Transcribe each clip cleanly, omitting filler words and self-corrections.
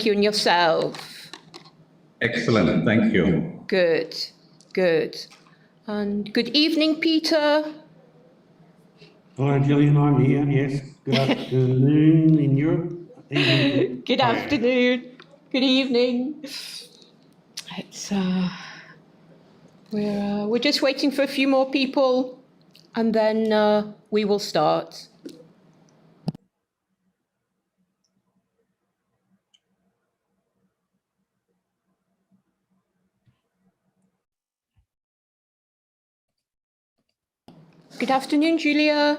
you, and yourself? Excellent, thank you. Good, good. And good evening, Peter. Hello, Gillian, I'm here, yes. Good afternoon in Europe. Evening. Good afternoon, good evening. It's, we're just waiting for a few more people, and then we will start. Good afternoon, Julia.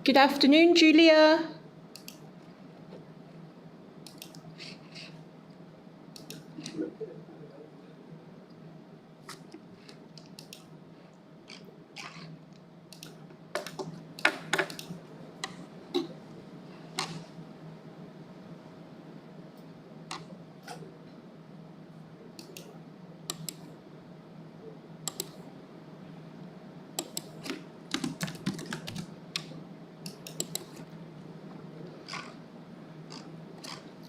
Good afternoon, Julia.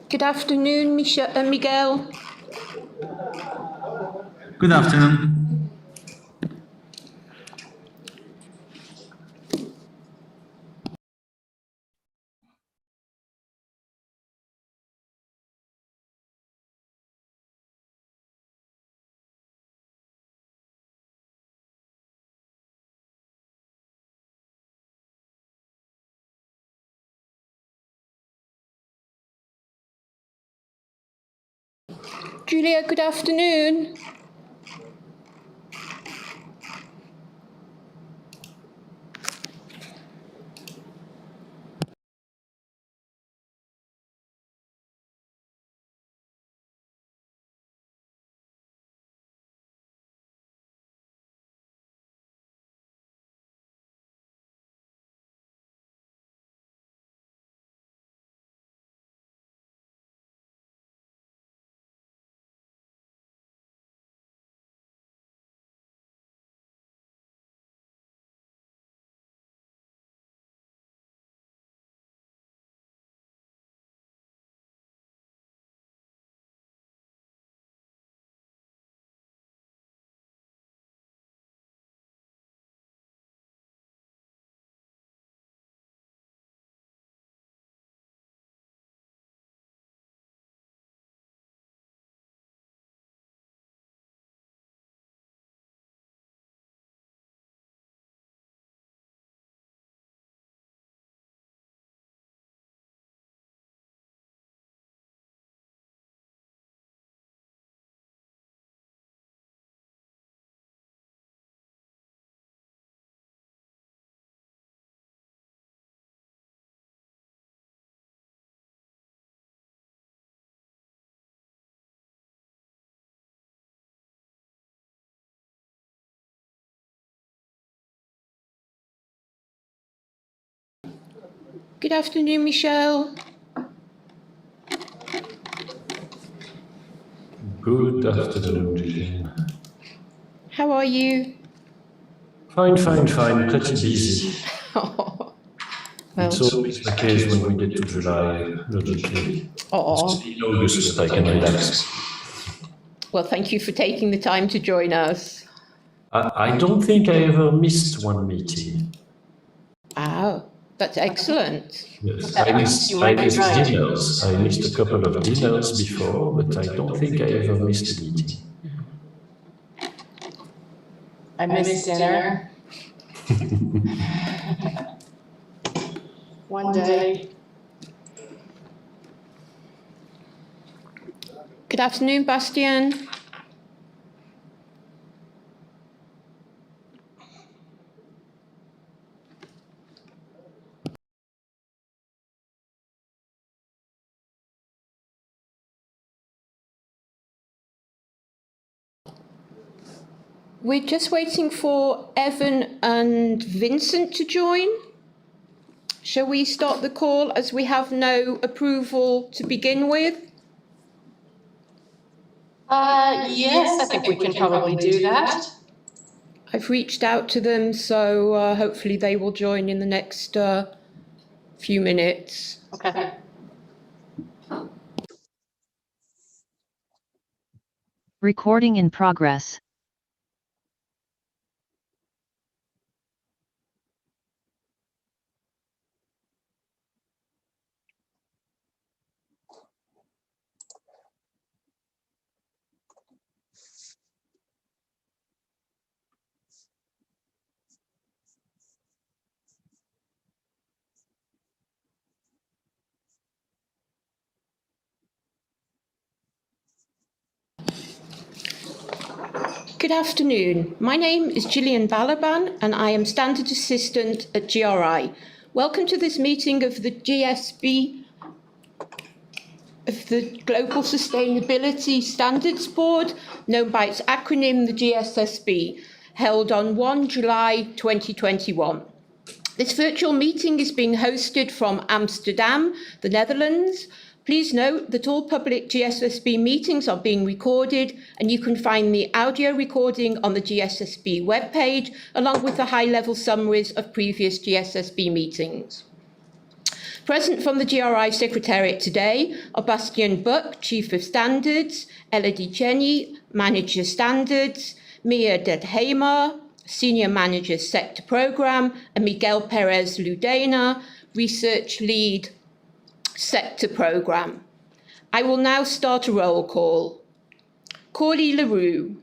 Good afternoon, Miguel. Good afternoon. Julia, good afternoon. Good afternoon, Michelle. Good afternoon, Gillian. How are you? Fine, pretty busy. Well, It's always the case when we get to July, logically. oh, It's in August that I can relax. well, thank you for taking the time to join us. I don't think I ever missed one meeting. Oh, that's excellent. Yes, I missed dinners. I missed a couple of dinners before, but I don't think I ever missed a meeting. I missed dinner. One day. Good afternoon, Bastian. We're just waiting for Evan and Vincent to join. Shall we start the call as we have no approval to begin with? Yes, I think we can probably do that. I've reached out to them, so hopefully they will join in the next few minutes. Okay. Recording in progress. Good afternoon. My name is Gillian Balaban and I am Standard Assistant at GRI. Welcome to this meeting of the GSB, of the Global Sustainability Standards Board, known by its acronym, the GSSB, held on 1 July 2021. This virtual meeting is being hosted from Amsterdam, the Netherlands. Please note that all public GSSB meetings are being recorded, and you can find the audio recording on the GSSB webpage, along with the high-level summaries of previous GSSB meetings. Present from the GRI Secretariat today are Bastian Buck, Chief of Standards, Elodie Cheney, Manager Standards, Mia Dedheimer, Senior Manager Sector Programme, and Miguel Perez Ludena, Research Lead Sector Programme. I will now start a roll call. Corley LaRue.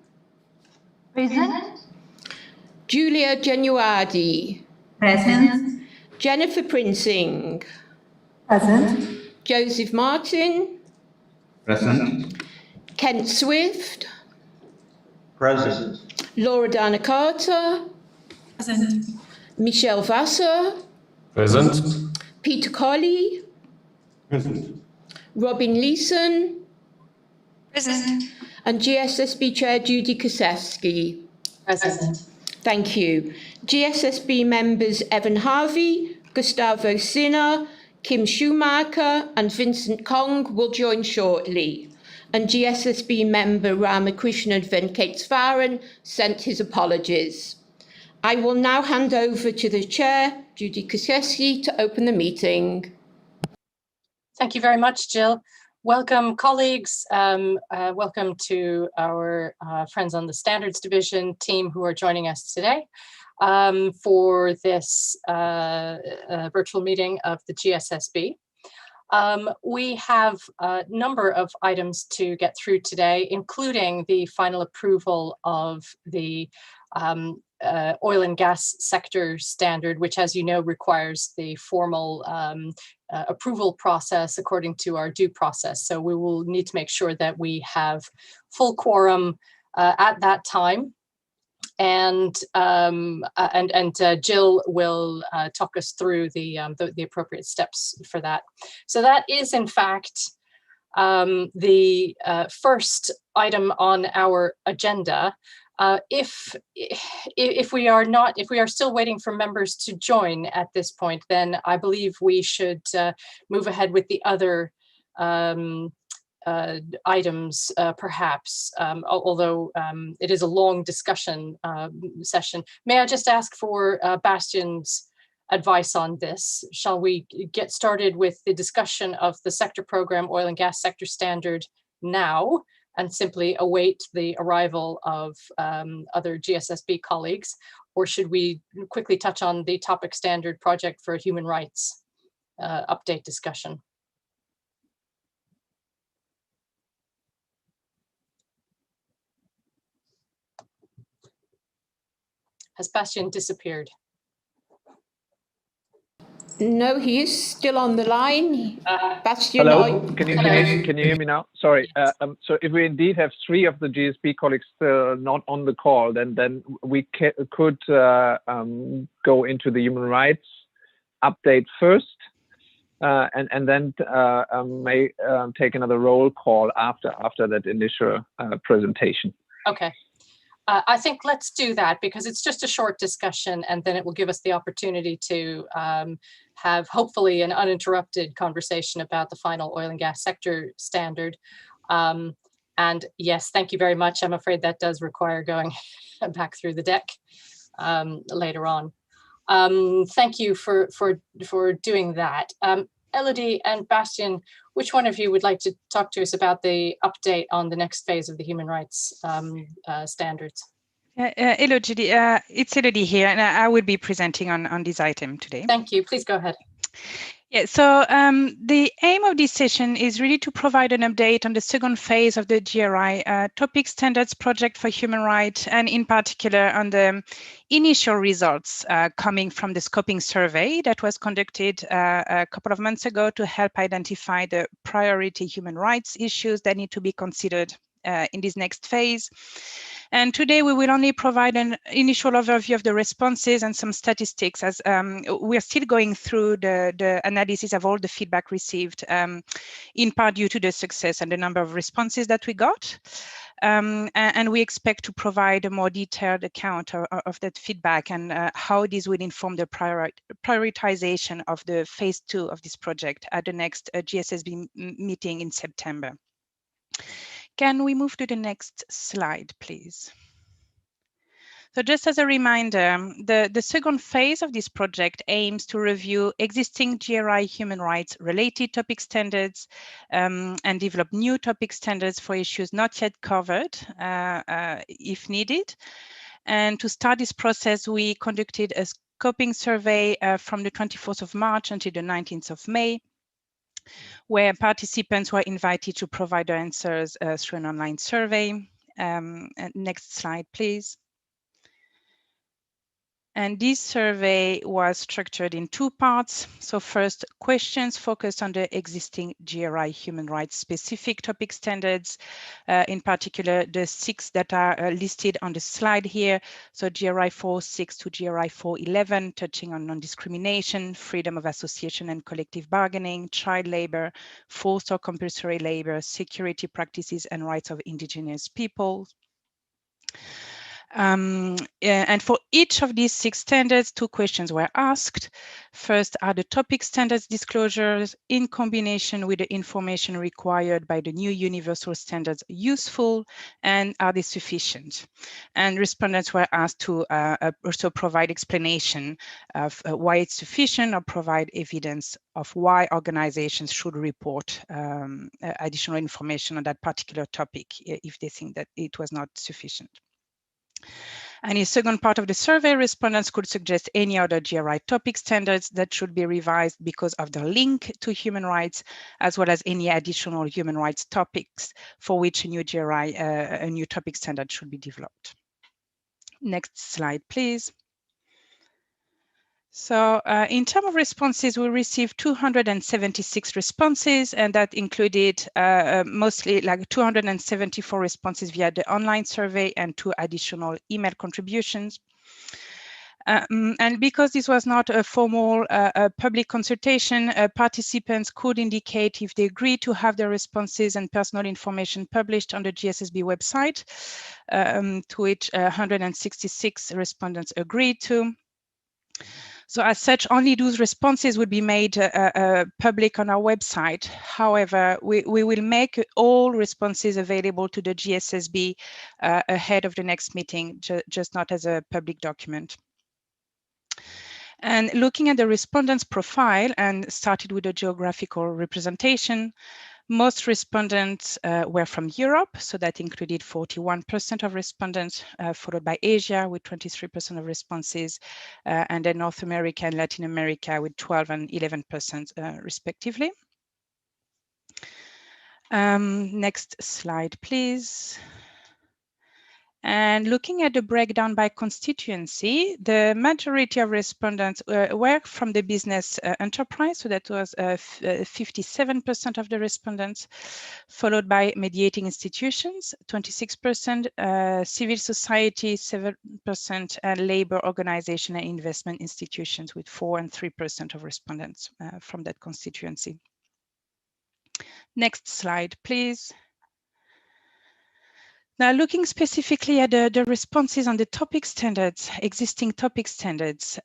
Present. Julia Genuardi. Present. Jennifer Prinsing. Present. Joseph Martin. Present. Kent Swift. Present. Laura Dana Carter. Present. Michelle Vassar. Present. Peter Colley. Present. Robin Leeson. Present. And GSSB Chair Judy Kosefsky. Present. Thank you. GSSB members Evan Harvey, Gustavo Sinner, Kim Schumacher and Vincent Kong will join shortly. And GSSB member Ramakrishnan Venkateswaran sent his apologies. I will now hand over to the Chair, Judy Kosefsky, to open the meeting. Thank you very much, Jill. Welcome, colleagues. Welcome to our friends on the Standards Division team who are joining us today for this virtual meeting of the GSSB. We have a number of items to get through today, including the final approval of the oil and gas sector standard, which, as you know, requires the formal approval process according to our due process. So we will need to make sure that we have full quorum at that time. And Jill will talk us through the appropriate steps for that. So that is, in fact, the first item on our agenda. If we are still waiting for members to join at this point, then I believe we should move ahead with the other items, perhaps, although it is a long discussion session. May I just ask for Bastian's advice on this? Shall we get started with the discussion of the sector program oil and gas sector standard now and simply await the arrival of other GSSB colleagues? Or should we quickly touch on the topic standard project for human rights update discussion? Has Bastian disappeared? No, he is still on the line. Bastian, Hello, can you hear me now? Sorry. So if we indeed have 3 of the GSB colleagues not on the call, then we could go into the human rights update first, and then may take another roll call after that initial presentation. Okay. I think let's do that because it's just a short discussion and then it will give us the opportunity to have hopefully an uninterrupted conversation about the final oil and gas sector standard. And yes, thank you very much. I'm afraid that does require going back through the deck later on. Thank you for doing that. Elodie and Bastian, which one of you would like to talk to us about the update on the next phase of the human rights standards? Hello, Judy. It's Elodie here, and I will be presenting on this item today. Thank you. Please go ahead. Yeah, so the aim of this session is really to provide an update on the second phase of the GRI topic standards project for human rights, and in particular on the initial results coming from the scoping survey that was conducted a couple of months ago to help identify the priority human rights issues that need to be considered in this next phase. And today we will only provide an initial overview of the responses and some statistics, as we're still going through the analysis of all the feedback received, in part due to the success and the number of responses that we got. And we expect to provide a more detailed account of that feedback and how this will inform the prioritization of the phase 2 of this project at the next GSSB meeting in September. Can we move to the next slide, please? So just as a reminder, the second phase of this project aims to review existing GRI human rights related topic standards and develop new topic standards for issues not yet covered if needed. And to start this process, we conducted a scoping survey from the 24th of March until the 19th of May, where participants were invited to provide their answers through an online survey. Next slide, please. And this survey was structured in 2 parts. So first, questions focused on the existing GRI human rights specific topic standards, in particular the 6 that are listed on the slide here. So GRI 4.6 to GRI 4.11, touching on non-discrimination, freedom of association and collective bargaining, child labor, forced or compulsory labor, security practices and rights of indigenous peoples. And for each of these 6 standards, 2 questions were asked. First, are the topic standards disclosures in combination with the information required by the new universal standards useful, and are they sufficient? And respondents were asked to also provide explanation of why it's sufficient, or provide evidence of why organizations should report additional information on that particular topic if they think that it was not sufficient. And in the second part of the survey, respondents could suggest any other GRI topic standards that should be revised because of the link to human rights, as well as any additional human rights topics for which a new GRI, a new topic standard should be developed. Next slide, please. So in terms of responses, we received 276 responses, and that included mostly like 274 responses via the online survey and 2 additional email contributions. And because this was not a formal public consultation, participants could indicate if they agree to have their responses and personal information published on the GSSB website, to which 166 respondents agreed to. So as such, only those responses would be made public on our website. However, we will make all responses available to the GSSB ahead of the next meeting, just not as a public document. And looking at the respondents' profile, and started with a geographical representation, most respondents were from Europe, so that included 41% of respondents, followed by Asia with 23% of responses, and then North America and Latin America with 12 and 11% respectively. Next slide, please. And looking at the breakdown by constituency, the majority of respondents were from the business enterprise, so that was 57% of the respondents, followed by mediating institutions, 26%, civil society, 7%, and labor organization and investment institutions with 4 and 3% of respondents from that constituency. Next slide, please. Now, looking specifically at the responses on the topic standards, existing topic standards,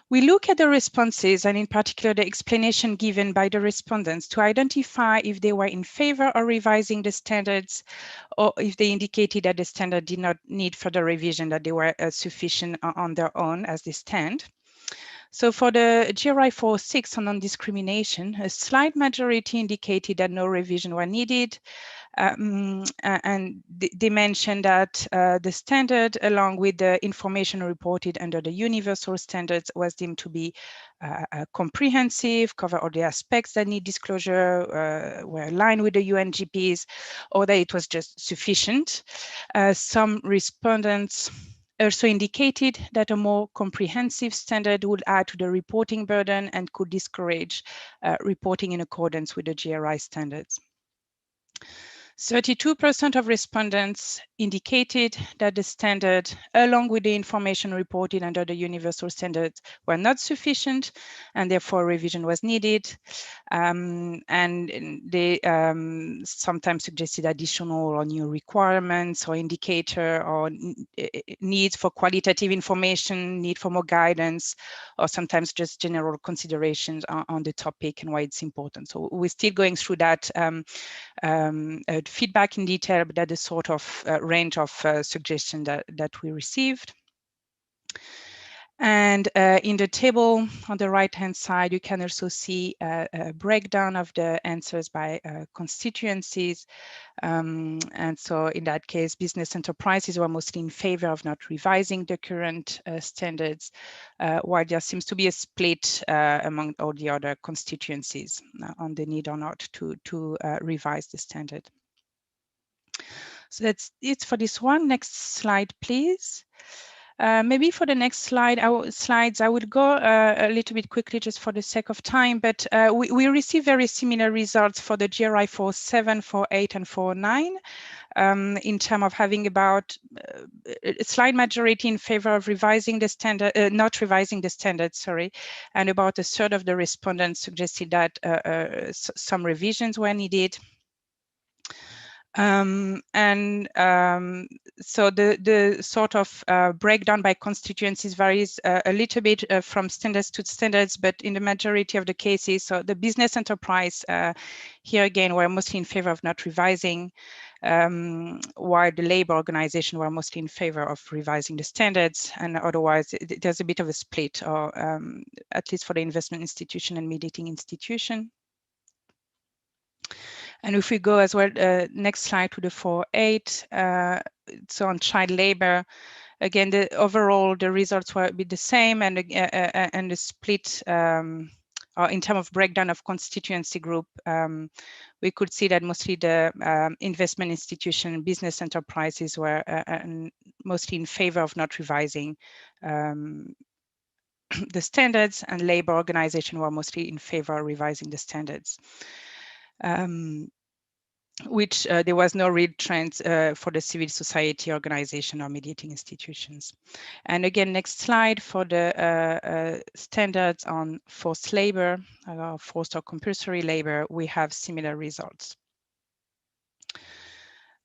we look at the responses and in particular the explanation given by the respondents to identify if they were in favor of revising the standards or if they indicated that the standard did not need further revision, that they were sufficient on their own as they stand. So for the GRI 406 on non-discrimination, a slight majority indicated that no revision were needed. And they mentioned that the standard, along with the information reported under the universal standards, was deemed to be comprehensive, cover all the aspects that need disclosure, were aligned with the UNGPs, or that it was just sufficient. Some respondents also indicated that a more comprehensive standard would add to the reporting burden and could discourage reporting in accordance with the GRI standards. 32% of respondents indicated that the standard, along with the information reported under the universal standards, were not sufficient and therefore revision was needed. And they sometimes suggested additional or new requirements or indicator or needs for qualitative information, need for more guidance, or sometimes just general considerations on the topic and why it's important. So we're still going through that feedback in detail, but that is sort of range of suggestions that we received. And in the table on the right-hand side, you can also see a breakdown of the answers by constituencies. And so in that case, business enterprises were mostly in favor of not revising the current standards, while there seems to be a split among all the other constituencies on the need or not to revise the standard. So that's it for this one. Next slide, please. Maybe for the next slides, I would go a little bit quickly just for the sake of time, but we received very similar results for the GRI 47, 48, and 49 in terms of having about a slight majority in favor of revising the standard, not revising the standard, sorry, and about a third of the respondents suggested that some revisions were needed. So the sort of breakdown by constituencies varies a little bit from standards to standards, but in the majority of the cases, so the business enterprise here again were mostly in favor of not revising, while the labor organization were mostly in favor of revising the standards, and otherwise there's a bit of a split, or at least for the investment institution and mediating institution. And if we go as well, next slide to the 4.8, so on child labor, again, overall the results were a bit the same, and the split, or in terms of breakdown of constituency group, we could see that mostly the investment institution, business enterprises were mostly in favor of not revising the standards, and labor organization were mostly in favor of revising the standards. Which there was no real trend for the civil society organization or mediating institutions. And again, next slide for the standards on forced labor, forced or compulsory labor, we have similar results.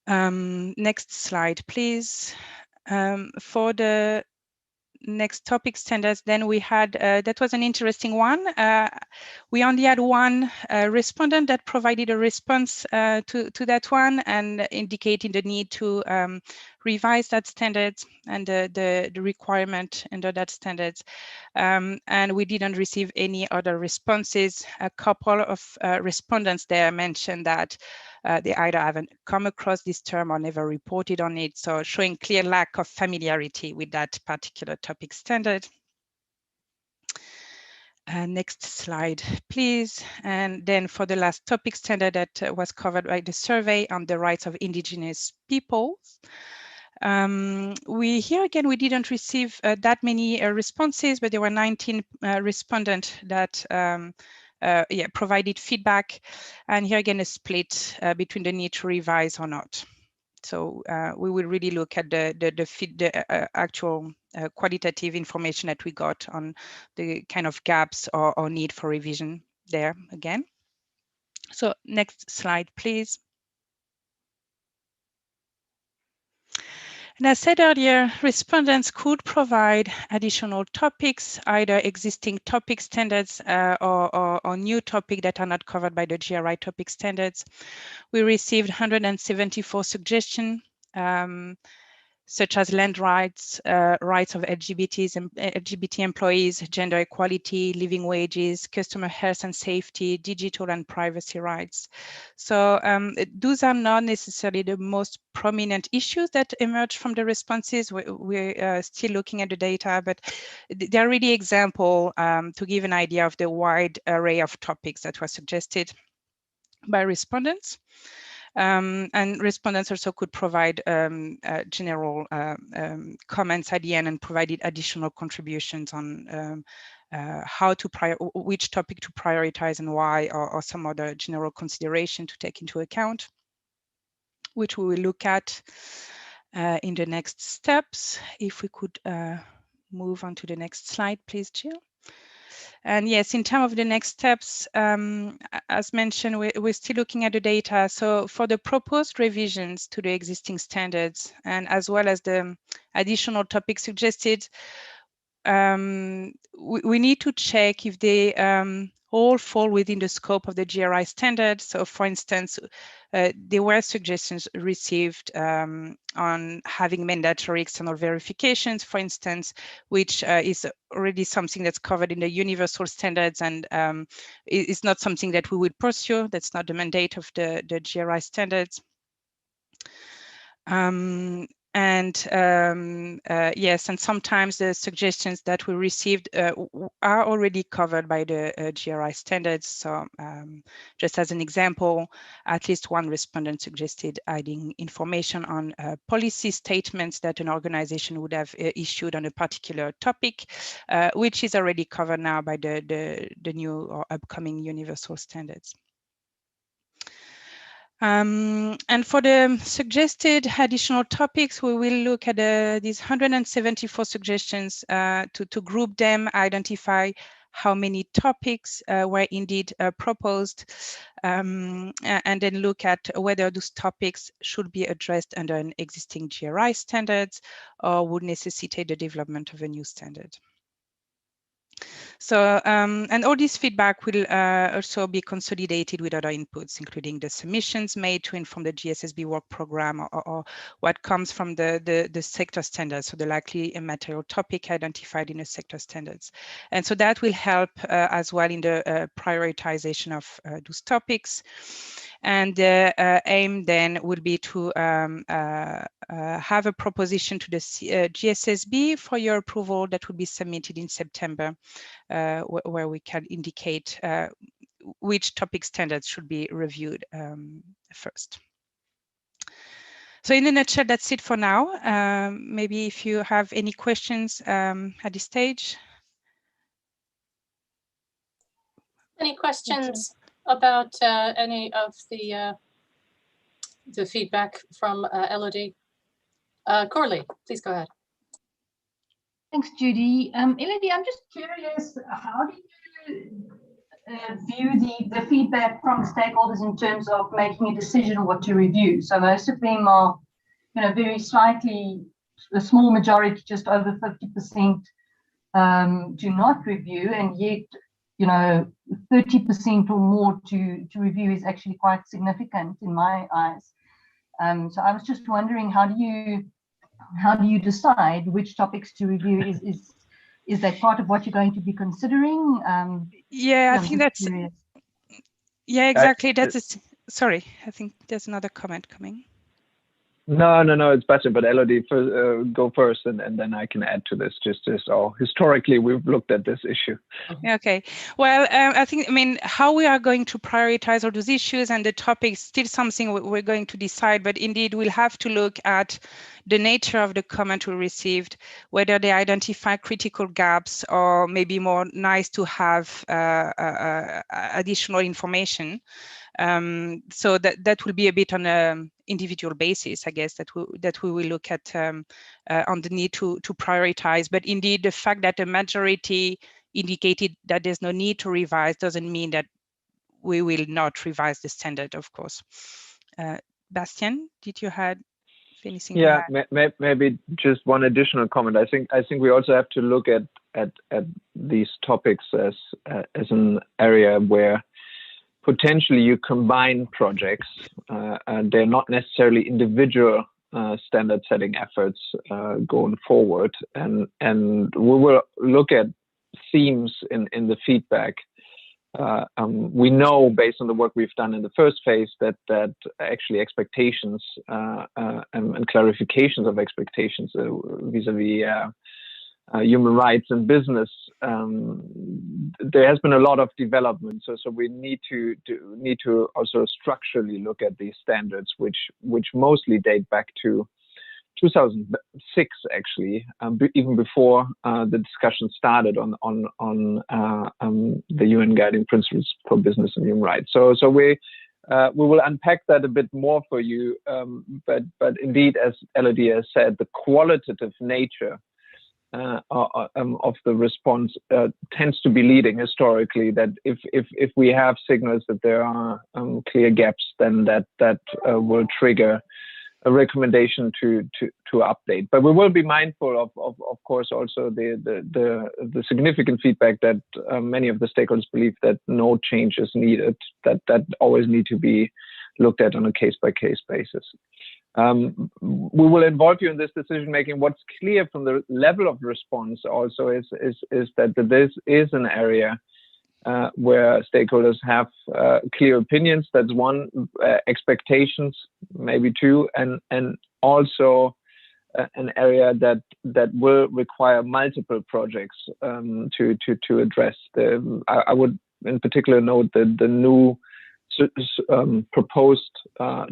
Next slide, please. For the next topic standards, then we had, that was an interesting one. We only had one respondent that provided a response to that one and indicating the need to revise that standards and the requirement under that standards. And we didn't receive any other responses. A couple of respondents there mentioned that they either haven't come across this term or never reported on it, so showing clear lack of familiarity with that particular topic standard. Next slide, please. And then for the last topic standard that was covered by the survey on the rights of indigenous peoples. Here again, we didn't receive that many responses, but there were 19 respondents that provided feedback, and here again a split between the need to revise or not. So we will really look at the actual qualitative information that we got on the kind of gaps or need for revision there again. So next slide, please. And as said earlier, respondents could provide additional topics, either existing topic standards or new topic that are not covered by the GRI topic standards. We received 174 suggestions, such as land rights, rights of LGBT employees, gender equality, living wages, customer health and safety, digital and privacy rights. So those are not necessarily the most prominent issues that emerge from the responses. We're still looking at the data, but they're really example to give an idea of the wide array of topics that were suggested by respondents. And respondents also could provide general comments at the end and provided additional contributions on which topic to prioritize and why, or some other general consideration to take into account, which we will look at in the next steps. If we could move on to the next slide, please, Jill. And yes, in terms of the next steps, as mentioned, we're still looking at the data. So for the proposed revisions to the existing standards, and as well as the additional topics suggested, we need to check if they all fall within the scope of the GRI standard. So for instance, there were suggestions received on having mandatory external verifications, for instance, which is already something that's covered in the universal standards, and it's not something that we would pursue. That's not the mandate of the GRI standards. Yes, and sometimes the suggestions that we received are already covered by the GRI standards. So just as an example, at least one respondent suggested adding information on policy statements that an organization would have issued on a particular topic, which is already covered now by the new or upcoming universal standards. And for the suggested additional topics, we will look at these 174 suggestions to group them, identify how many topics were indeed proposed, and then look at whether those topics should be addressed under an existing GRI standards or would necessitate the development of a new standard. So, and all this feedback will also be consolidated with other inputs, including the submissions made to inform the GSSB work program, or what comes from the sector standards, so the likely material topic identified in the sector standards. And so that will help as well in the prioritization of those topics. And the aim then would be to have a proposition to the GSSB for your approval that will be submitted in September, where we can indicate which topic standards should be reviewed first. So in a nutshell, that's it for now. Maybe if you have any questions at this stage. Any questions about any of the feedback from Elodie? Corley, please go ahead. Thanks, Judy. Elodie, I'm just curious, how do you view the feedback from stakeholders in terms of making a decision on what to review? So most of them are, very slightly, a small majority, just over 50%, do not review, and yet, 30% or more to review is actually quite significant in my eyes. So I was just wondering, how do you decide which topics to review? Is that part of what you're going to be considering? Yeah, I think that's curious. Yeah, exactly. Sorry, I think there's another comment coming. No, it's better, but Elodie, go first, and then I can add to this. Just historically, we've looked at this issue. Okay. Well, I think, how we are going to prioritize all those issues and the topics, still something we're going to decide, but indeed we'll have to look at the nature of the comment we received, whether they identify critical gaps or maybe more nice to have additional information. So that will be a bit on an individual basis, I guess, that we will look at on the need to prioritize. But indeed, the fact that the majority indicated that there's no need to revise doesn't mean that we will not revise the standard, of course. Bastien, did you have anything to add. Maybe just one additional comment. I think we also have to look at these topics as an area where potentially you combine projects. And they're not necessarily individual standard setting efforts going forward, and we will look at themes in the feedback. We know based on the work we've done in the first phase that actually expectations and clarifications of expectations vis-a-vis human rights and business, there has been a lot of development. So we need to also structurally look at these standards, which mostly date back to 2006, actually, even before the discussion started on the UN Guiding Principles for Business and Human Rights. So we will unpack that a bit more for you. But indeed, as Elodie has said, the qualitative nature of the response tends to be leading historically. That if we have signals that there are clear gaps, then that will trigger a recommendation to update. But we will be mindful of course also the significant feedback that many of the stakeholders believe that no change is needed, that always need to be looked at on a case-by-case basis. We will involve you in this decision making. What's clear from the level of response also is that this is an area where stakeholders have clear opinions. That's one. Expectations, maybe two, and also an area that will require multiple projects to address. I would in particular note the new proposed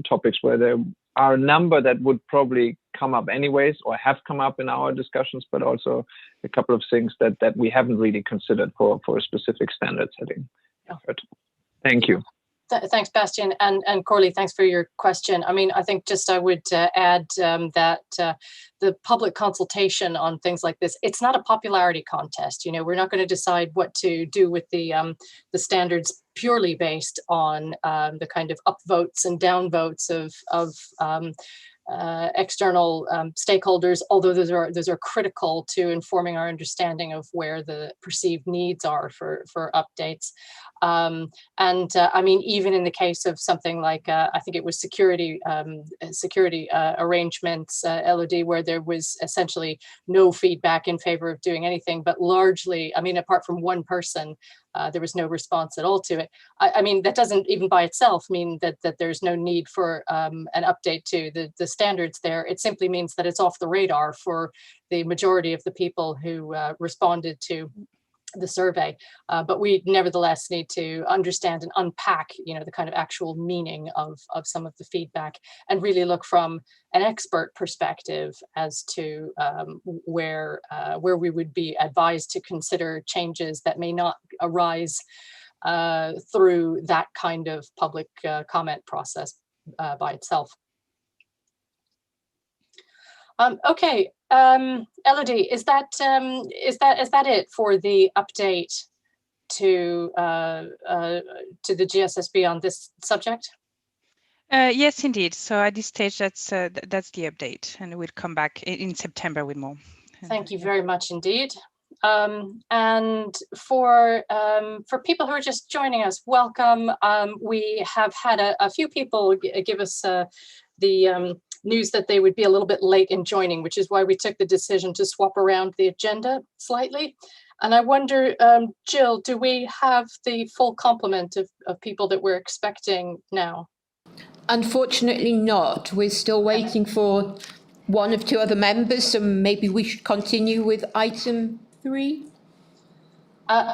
topics where there are a number that would probably come up anyways or have come up in our discussions, but also a couple of things that we haven't really considered for a specific standard setting effort. Thank you. Thanks, Bastian. And Corley, thanks for your question. I mean, I think just I would add that the public consultation on things like this, it's not a popularity contest. You know, we're not going to decide what to do with the standards purely based on the kind of upvotes and downvotes of external stakeholders, although those are critical to informing our understanding of where the perceived needs are for updates. I mean, even in the case of something like I think it was security arrangements, LOD, where there was essentially no feedback in favor of doing anything, but largely, I mean, apart from one person, there was no response at all to it. I mean, that doesn't even by itself mean that there's no need for an update to the standards there. It simply means that it's off the radar for the majority of the people who responded to the survey. But we nevertheless need to understand and unpack, you know, the kind of actual meaning of some of the feedback and really look from an expert perspective as to where we would be advised to consider changes that may not arise through that kind of public comment process by itself. Okay, Elodie, is that it for the update to the GSSB on this subject? Yes, indeed. So at this stage, that's the update, and we'll come back in September with more. Thank you very much indeed. And for people who are just joining us, welcome. We have had a few people give us the news that they would be a little bit late in joining, which is why we took the decision to swap around the agenda slightly. And I wonder, Jill, do we have the full complement of people that we're expecting now? Unfortunately not. We're still waiting for one of two other members, so maybe we should continue with item 3.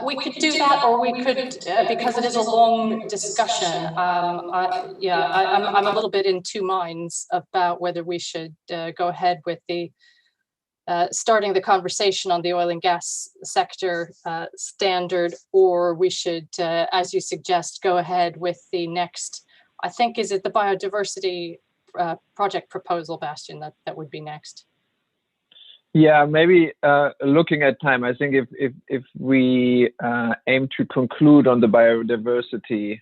We could do that, or we could, because it is a long discussion. I'm a little bit in two minds about whether we should go ahead with the starting the conversation on the oil and gas sector standard, or we should, as you suggest, go ahead with the next. I think, is it the biodiversity project proposal, Bastian, that would be next? Yeah, maybe looking at time, I think if we aim to conclude on the biodiversity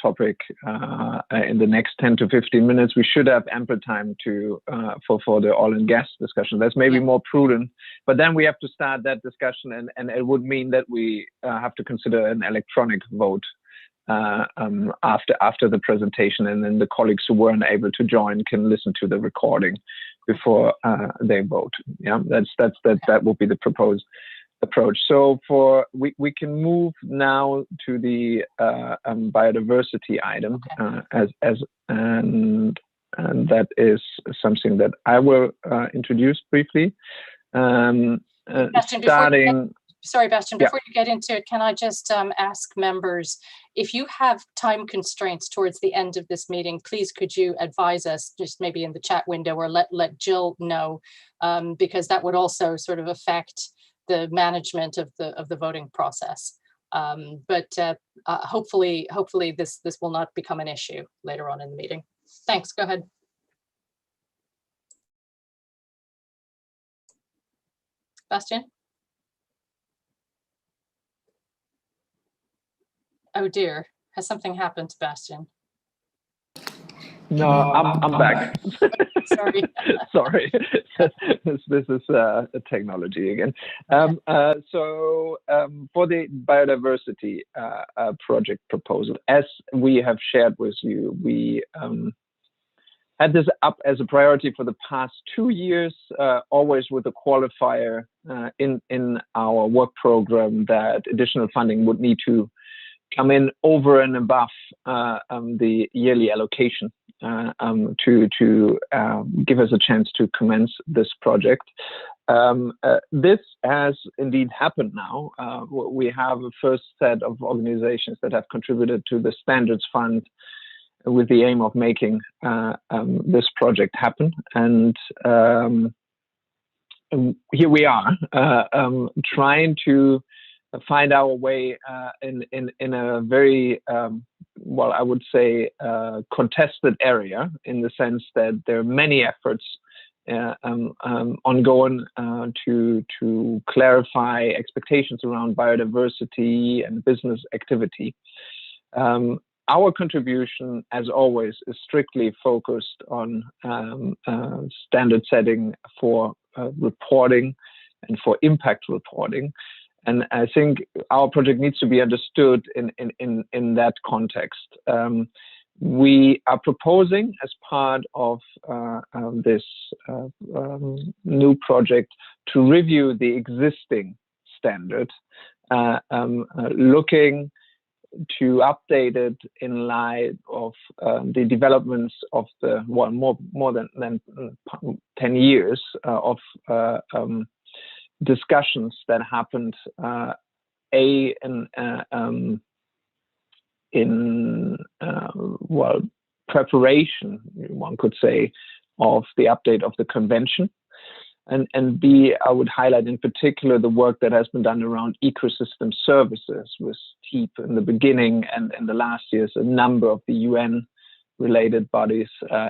topic in the next 10 to 15 minutes, we should have ample time to for the oil and gas discussion. That's maybe more prudent, but then we have to start that discussion, and it would mean that we have to consider an electronic vote after the presentation, and then the colleagues who weren't able to join can listen to the recording before they vote. Yeah, that will be the proposed approach. So we can move now to the biodiversity item, and that is something that I will introduce briefly. Bastian, sorry, Bastian, before you get into it, can I just ask members, if you have time constraints towards the end of this meeting, please could you advise us just maybe in the chat window, or let Jill know, because that would also sort of affect the management of the voting process. But hopefully this will not become an issue later on in the meeting. Thanks, go ahead. Bastian? Oh dear, has something happened to Bastian? No, I'm back. Sorry. Sorry, this is a technology again. So for the biodiversity project proposal, as we have shared with you, we had this up as a priority for the past 2 years, always with a qualifier in our work program that additional funding would need to come in over and above the yearly allocation to give us a chance to commence this project. This has indeed happened now. We have a first set of organizations that have contributed to the Standards Fund with the aim of making this project happen. And here we are trying to find our way in a very, well, I would say, contested area, in the sense that there are many efforts ongoing to clarify expectations around biodiversity and business activity. Our contribution, as always, is strictly focused on standard setting for reporting and for impact reporting. And I think our project needs to be understood in that context. We are proposing, as part of this new project, to review the existing standard, looking to update it in light of the developments of the more than 10 years of discussions that happened in preparation, one could say, of the update of the convention. And B, I would highlight in particular the work that has been done around ecosystem services with TEEP in the beginning, and in the last years, a number of the UN-related bodies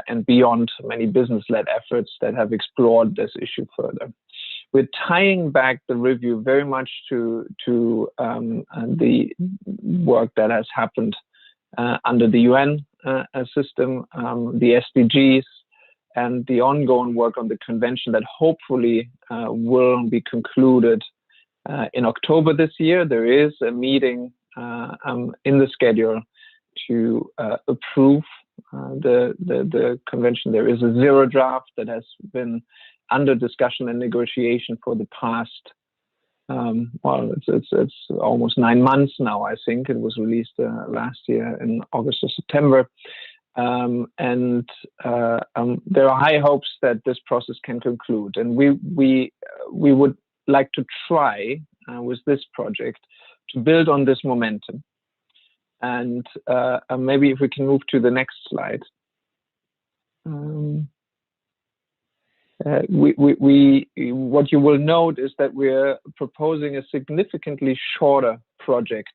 and beyond, many business-led efforts that have explored this issue further. We're tying back the review very much to the work that has happened under the UN system, the SDGs, and the ongoing work on the convention that hopefully will be concluded in October this year. There is a meeting in the schedule to approve the convention. There is a zero draft that has been under discussion and negotiation for the past, well, it's almost 9 months now, I think. It was released last year in August or September. And there are high hopes that this process can conclude. And we would like to try with this project to build on this momentum. And maybe if we can move to the next slide. What you will note is that we're proposing a significantly shorter project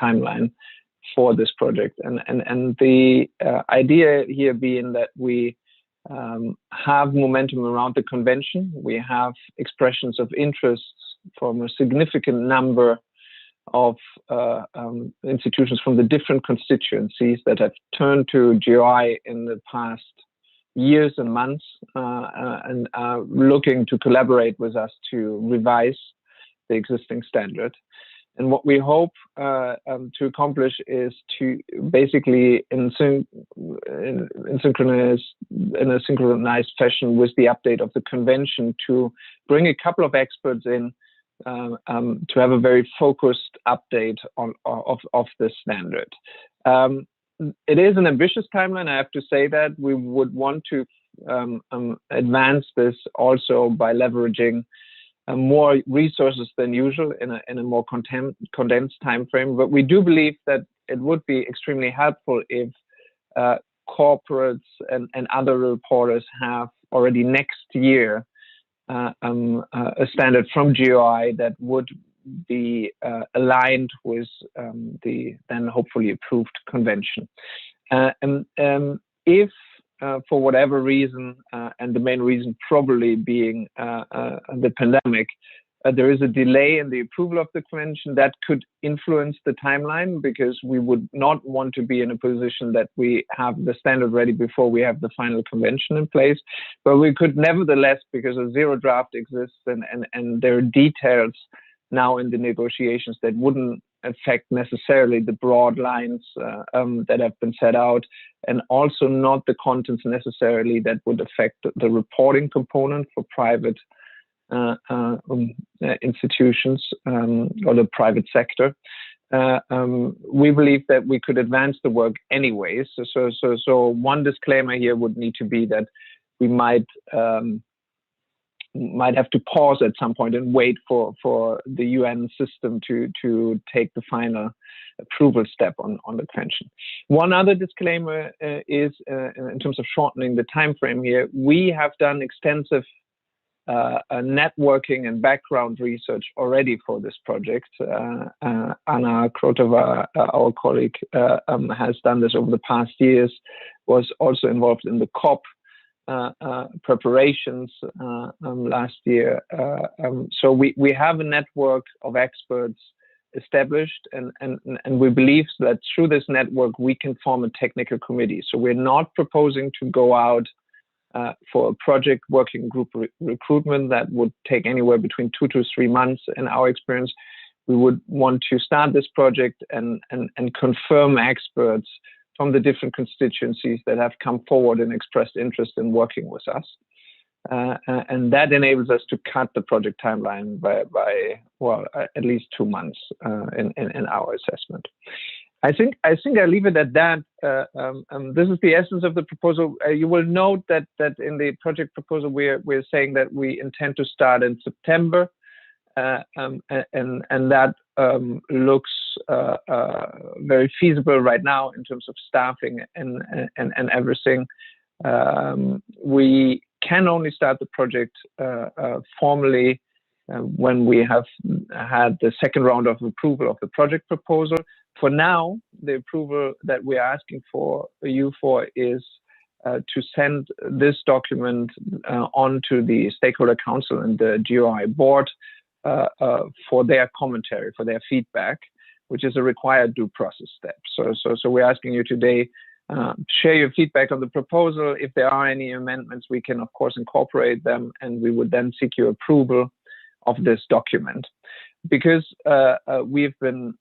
timeline for this project, and the idea here being that we have momentum around the convention. We have expressions of interest from a significant number of institutions from the different constituencies that have turned to GRI in the past years and months and are looking to collaborate with us to revise the existing standard. And what we hope to accomplish is to basically in a synchronized fashion with the update of the convention to bring a couple of experts in to have a very focused update of the standard. It is an ambitious timeline. I have to say that we would want to advance this also by leveraging more resources than usual in a more condensed time frame. But we do believe that it would be extremely helpful if corporates and other reporters have already next year a standard from GRI that would be aligned with the then hopefully approved convention. If for whatever reason, and the main reason probably being the pandemic, there is a delay in the approval of the convention, that could influence the timeline, because we would not want to be in a position that we have the standard ready before we have the final convention in place. But we could nevertheless, because a zero draft exists and there are details now in the negotiations that wouldn't affect necessarily the broad lines that have been set out, and also not the contents necessarily that would affect the reporting component for private institutions or the private sector. We believe that we could advance the work anyways. So one disclaimer here would need to be that we might have to pause at some point and wait for the UN system to take the final approval step on the convention. One other disclaimer is in terms of shortening the time frame here, we have done extensive networking and background research already for this project. Anna Krotova, our colleague, has done this over the past years, was also involved in the COP preparations last year. So we have a network of experts established, and we believe that through this network we can form a technical committee. So we're not proposing to go out for a project working group recruitment that would take anywhere between 2 to 3 months in our experience. We would want to start this project and confirm experts from the different constituencies that have come forward and expressed interest in working with us. And that enables us to cut the project timeline by well, at least 2 months in our assessment. I think I leave it at that. This is the essence of the proposal. You will note that in the project proposal we're saying that we intend to start in September, and that looks very feasible right now in terms of staffing and everything. We can only start the project formally when we have had the second round of approval of the project proposal. For now, the approval that we're asking for is to send this document on to the Stakeholder Council and the GRI board for their commentary, for their feedback, which is a required due process step. So we're asking you today, share your feedback on the proposal. If there are any amendments, we can of course incorporate them, and we would then seek your approval of this document. Because we've been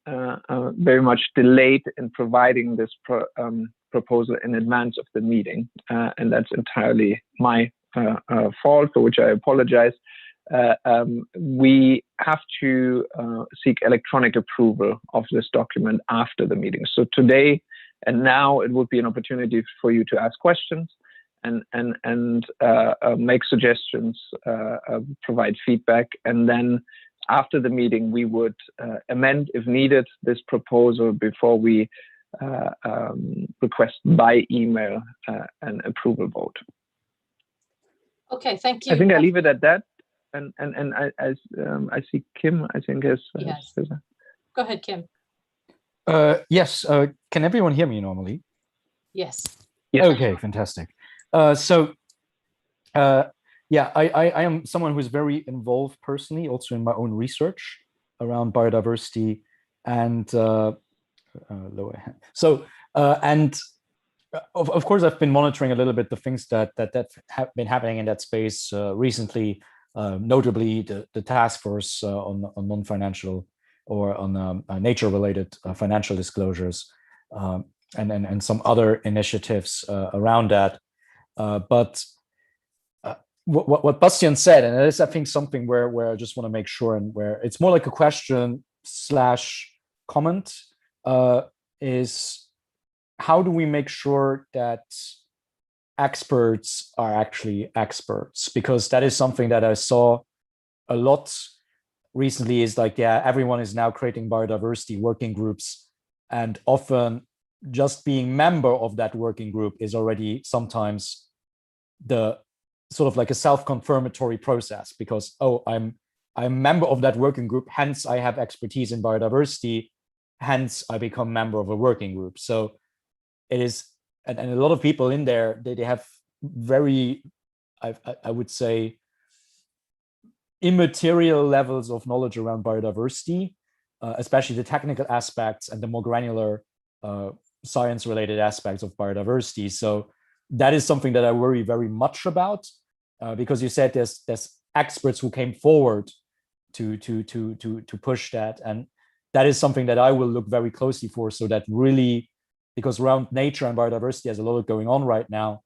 very much delayed in providing this proposal in advance of the meeting, and that's entirely my fault, for which I apologize. We have to seek electronic approval of this document after the meeting. So today and now it would be an opportunity for you to ask questions and make suggestions, provide feedback, and then after the meeting we would amend, if needed, this proposal before we request by email an approval vote. Okay, thank you. I think I leave it at that. And I see Kim, I think, is. Yes. Go ahead, Kim. Yes. Can everyone hear me normally? Yes. Yes. Okay, fantastic. So Yeah, I am someone who's very involved personally, also in my own research around biodiversity and lower hand. So and of course, I've been monitoring a little bit the things that have been happening in that space recently, notably the task force on non-financial or on nature-related financial disclosures, and some other initiatives around that. But what Bastian said, and it is, I think, something where I just want to make sure, and where it's more like a question / comment, is how do we make sure that experts are actually experts? Because that is something that I saw a lot recently, is like, yeah, everyone is now creating biodiversity working groups, and often just being member of that working group is already sometimes the sort of like a self-confirmatory process, because, oh, I'm a member of that working group, hence I have expertise in biodiversity, hence I become member of a working group. So it is, and a lot of people in there, they have very, I would say, immaterial levels of knowledge around biodiversity, especially the technical aspects and the more granular science-related aspects of biodiversity. So that is something that I worry very much about, because you said there's experts who came forward to push that, and that is something that I will look very closely for, so that really, because around nature and biodiversity, there's a lot going on right now.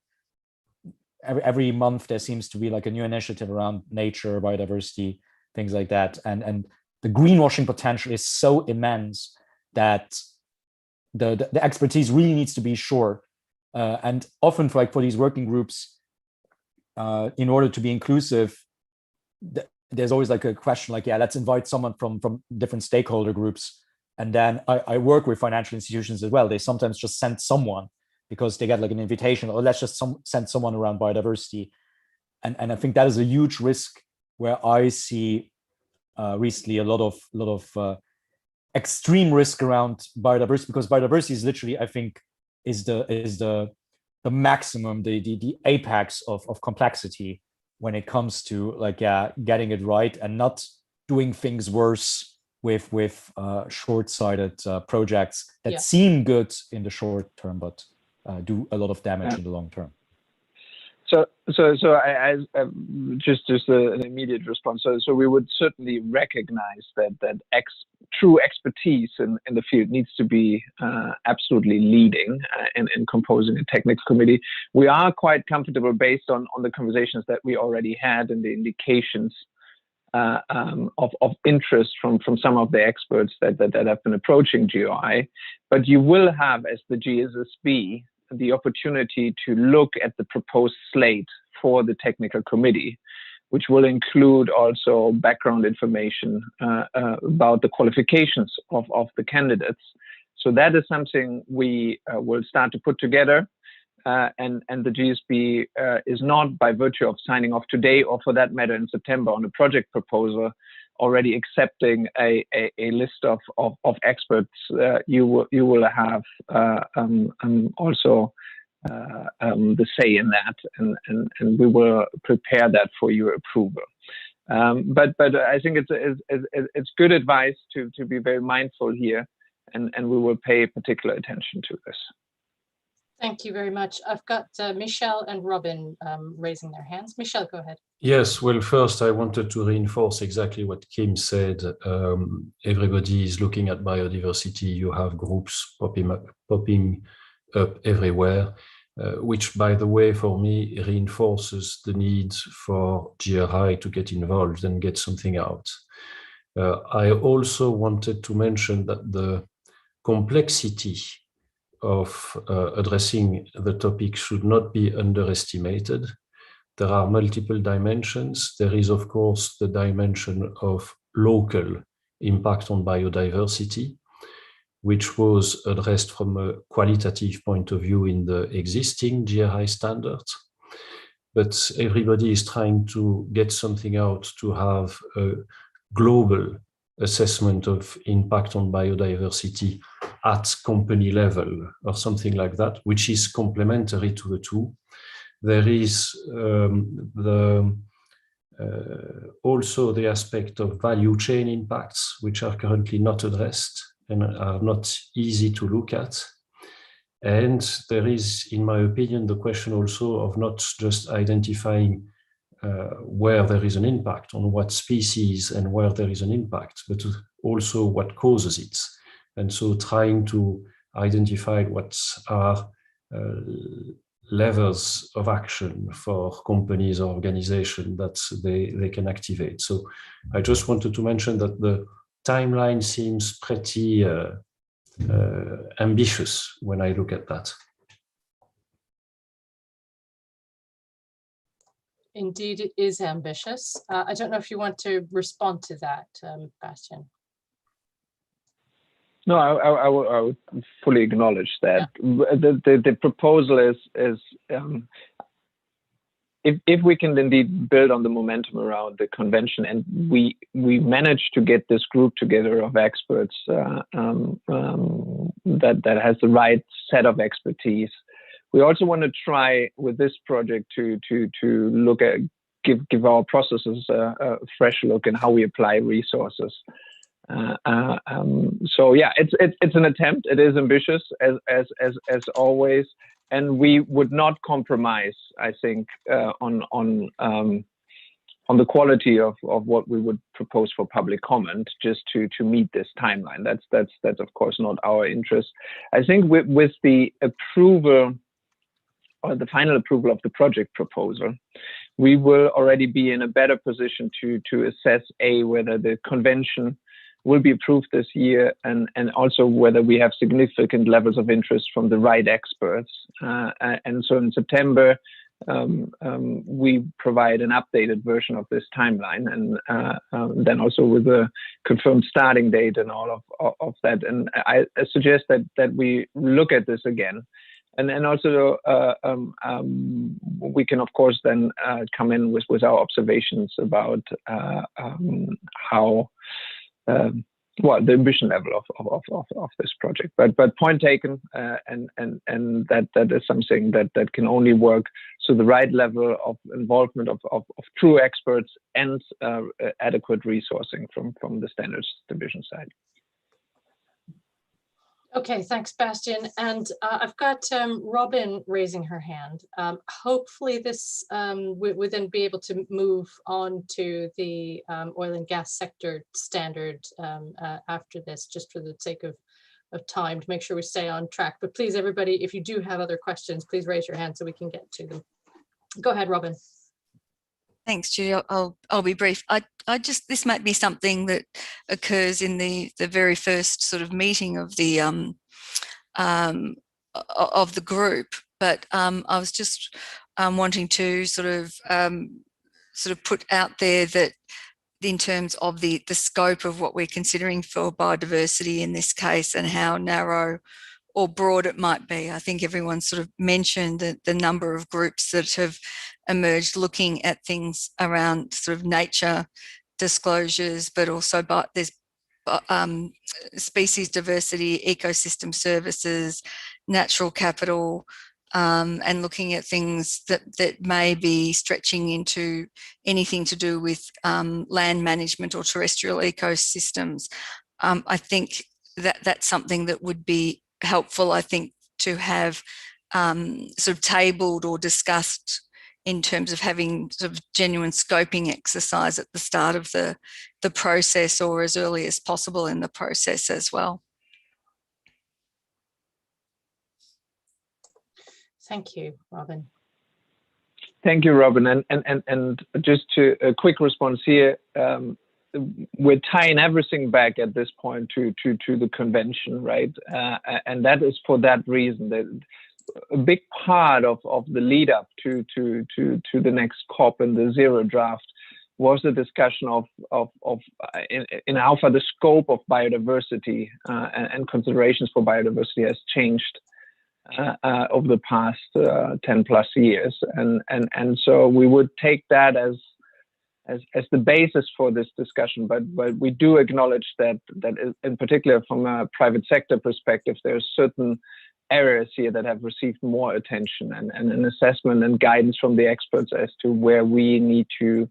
Every month there seems to be like a new initiative around nature, biodiversity, things like that, and the greenwashing potential is so immense that the expertise really needs to be sure. And often for these working groups, in order to be inclusive, there's always like a question like, yeah, let's invite someone from different stakeholder groups. And then I work with financial institutions as well. They sometimes just send someone because they get like an invitation, or let's just send someone around biodiversity. And I think that is a huge risk, where I see recently a lot of extreme risk around biodiversity, because biodiversity is literally, I think, is the maximum, the apex of complexity when it comes to like getting it right and not doing things worse with short-sighted projects that seem good in the short term, but do a lot of damage in the long term. So I just an immediate response. So we would certainly recognize that true expertise in the field needs to be absolutely leading in composing a technical committee. We are quite comfortable, based on the conversations that we already had and the indications of interest from some of the experts that have been approaching GRI. But you will have, as the GSSB, the opportunity to look at the proposed slate for the technical committee, which will include also background information about the qualifications of the candidates. So that is something we will start to put together. And the GSB is not, by virtue of signing off today, or for that matter in September, on a project proposal, already accepting a list of experts. You will have also the say in that, and we will prepare that for your approval. But I think it's good advice to be very mindful here, and we will pay particular attention to this. Thank you very much. I've got Michelle and Robin raising their hands. Michelle, go ahead. Yes, well, first I wanted to reinforce exactly what Kim said. Everybody is looking at biodiversity. You have groups popping up everywhere, which, by the way, for me, reinforces the need for GRI to get involved and get something out. I also wanted to mention that the complexity of addressing the topic should not be underestimated. There are multiple dimensions. There is, of course, the dimension of local impact on biodiversity, which was addressed from a qualitative point of view in the existing GRI standards. But everybody is trying to get something out to have a global assessment of impact on biodiversity at company level or something like that, which is complementary to the two. There is also the aspect of value chain impacts, which are currently not addressed and are not easy to look at. And there is, in my opinion, the question also of not just identifying where there is an impact, on what species and where there is an impact, but also what causes it. And so trying to identify what are levels of action for companies or organizations that they can activate. So I just wanted to mention that the timeline seems pretty ambitious when I look at that. Indeed, it is ambitious. I don't know if you want to respond to that, Bastian. No, I would fully acknowledge that. Yeah. The proposal is if we can indeed build on the momentum around the convention, and we managed to get this group together of experts that has the right set of expertise. We also want to try with this project to look at give our processes a fresh look in how we apply resources. So yeah, it's an attempt. It is ambitious as always, and we would not compromise, I think, on the quality of what we would propose for public comment just to meet this timeline. That's of course not our interest. I think with the approval or the final approval of the project proposal, we will already be in a better position to assess whether the convention will be approved this year, and also whether we have significant levels of interest from the right experts. And so in September, we provide an updated version of this timeline, and then also with a confirmed starting date and all of that. And I suggest that we look at this again. And also we can, of course, then come in with our observations about how the ambition level of this project. But point taken, and that is something that can only work. So the right level of involvement of true experts and adequate resourcing from the standards division side. Okay, thanks, Bastian. And I've got Robin raising her hand. Hopefully this we would then be able to move on to the oil and gas sector standard after this, just for the sake of time, to make sure we stay on track. But please, everybody, if you do have other questions, please raise your hand so we can get to them. Go ahead, Robin. Thanks, Judy. I'll be brief. This might be something that occurs in the very first sort of meeting of the group, but I was just wanting to sort of put out there that in terms of the scope of what we're considering for biodiversity in this case, and how narrow or broad it might be. I think everyone sort of mentioned the number of groups that have emerged looking at things around sort of nature disclosures, but also there's species diversity, ecosystem services, natural capital, and looking at things that may be stretching into anything to do with land management or terrestrial ecosystems. I think that's something that would be helpful, I think, to have sort of tabled or discussed in terms of having sort of genuine scoping exercise at the start of the process, or as early as possible in the process as well. Thank you, Robin. Thank you, Robin. And just to a quick response here, we're tying everything back at this point to the convention, right? And that is for that reason that a big part of the lead up to the next COP and the zero draft was the discussion of in how far the scope of biodiversity and considerations for biodiversity has changed over the past 10 plus years, and so we would take that as the basis for this discussion, but we do acknowledge that in particular from a private sector perspective, there's certain areas here that have received more attention and an assessment and guidance from the experts as to where we need to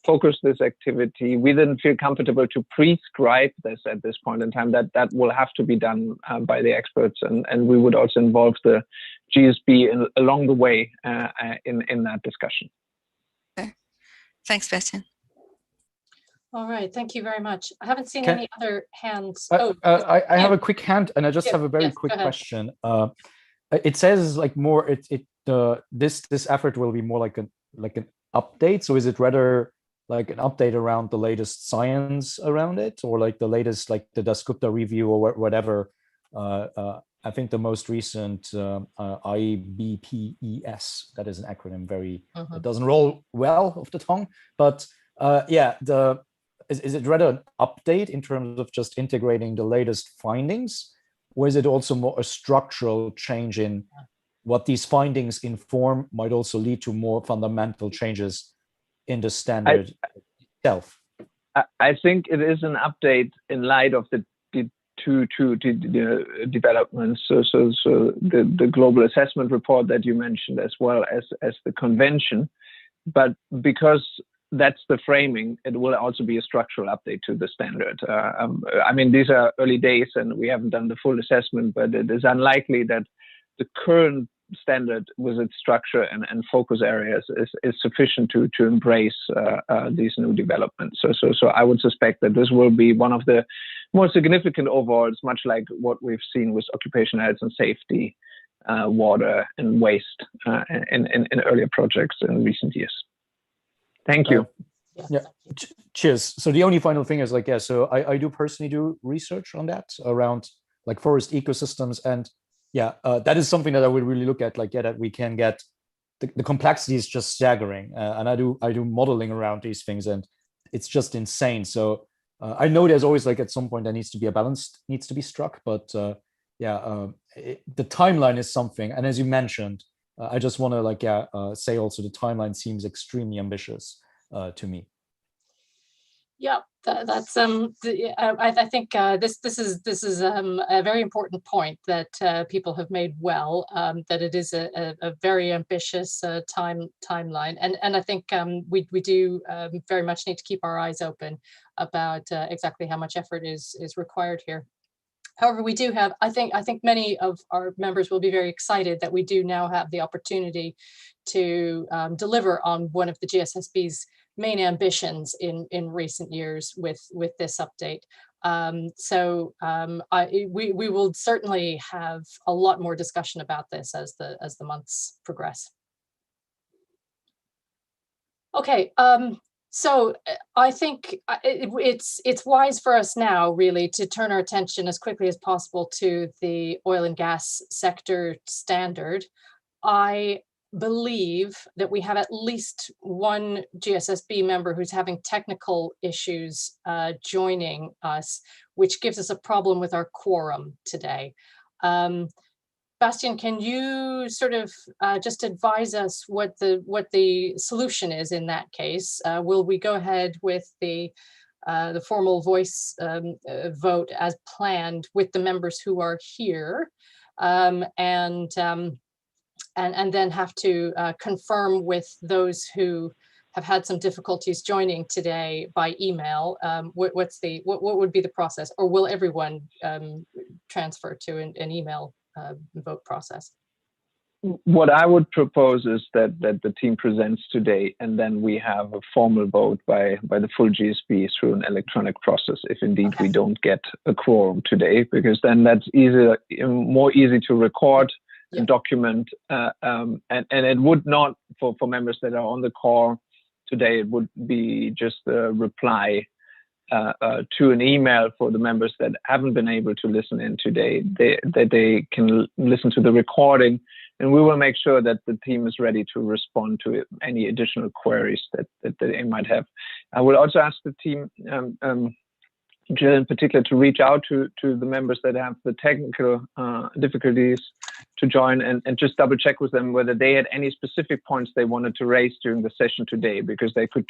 focus this activity. We didn't feel comfortable to prescribe this at this point in time. That will have to be done by the experts, and we would also involve the GSB along the way in that discussion. Okay. Thanks, Bastian. All right, thank you very much. I haven't seen any other hands. I have a quick hand, and I just have a very quick question. It says like more. This effort will be more like an update. So is it rather like an update around the latest science around it, or like the latest, like the Dasgupta review or whatever? I think the most recent IBPES, that is an acronym, it doesn't roll well off the tongue, but yeah, is it rather an update in terms of just integrating the latest findings, or is it also more a structural change in what these findings inform might also lead to more fundamental changes in the standard itself? I think it is an update in light of the two developments. So the global assessment report that you mentioned, as well as the convention, but because that's the framing, it will also be a structural update to the standard. I mean, these are early days and we haven't done the full assessment, but it is unlikely that the current standard with its structure and focus areas is sufficient to embrace these new developments. So I would suspect that this will be one of the more significant overhauls, much like what we've seen with occupational health and safety, water and waste in earlier projects in recent years. Thank you. Yeah, cheers. So the only final thing is like, yeah, so I do personally do research on that around like forest ecosystems, and yeah, that is something that I would really look at, like, yeah, that we can get the complexity is just staggering, and I do modeling around these things, and it's just insane. So I know there's always like at some point there needs to be a balance needs to be struck, but the timeline is something, and as you mentioned, I just want to like say also the timeline seems extremely ambitious to me. Yeah, that's I think this is a very important point that people have made well, that it is a very ambitious timeline, and I think we do very much need to keep our eyes open about exactly how much effort is required here. However, we do have, I think many of our members will be very excited that we do now have the opportunity to deliver on one of the GSSB's main ambitions in recent years with this update. We will certainly have a lot more discussion about this as the months progress. Okay. So I think it's wise for us now really to turn our attention as quickly as possible to the oil and gas sector standard. I believe that we have at least one GSSB member who's having technical issues joining us, which gives us a problem with our quorum today. Bastian, can you sort of just advise us what the solution is in that case? Will we go ahead with the formal voice vote as planned with the members who are here, and then have to confirm with those who have had some difficulties joining today by email? What would be the process, or will everyone transfer to an email vote process? What I would propose is that the team presents today, and then we have a formal vote by the full GSB through an electronic process, if indeed we don't get a quorum today, because then that's more easy to record and document, and it would not, for members that are on the call today, it would be just a reply to an email for the members that haven't been able to listen in today, that they can listen to the recording, and we will make sure that the team is ready to respond to any additional queries that they might have. I will also ask the team, Jill in particular, to reach out to the members that have the technical difficulties to join, and just double check with them whether they had any specific points they wanted to raise during the session today, because they could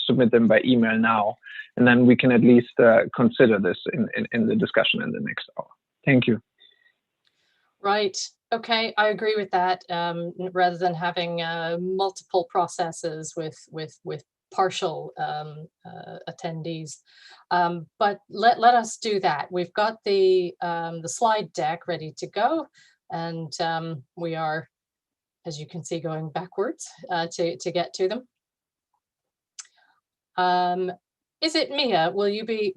submit them by email now, and then we can at least consider this in the discussion in the next hour. Thank you. Right. Okay, I agree with that. Rather than having multiple processes with partial attendees, but let us do that. We've got the slide deck ready to go, and we are, as you can see, going backwards to get to them. Is it Mia? Will you be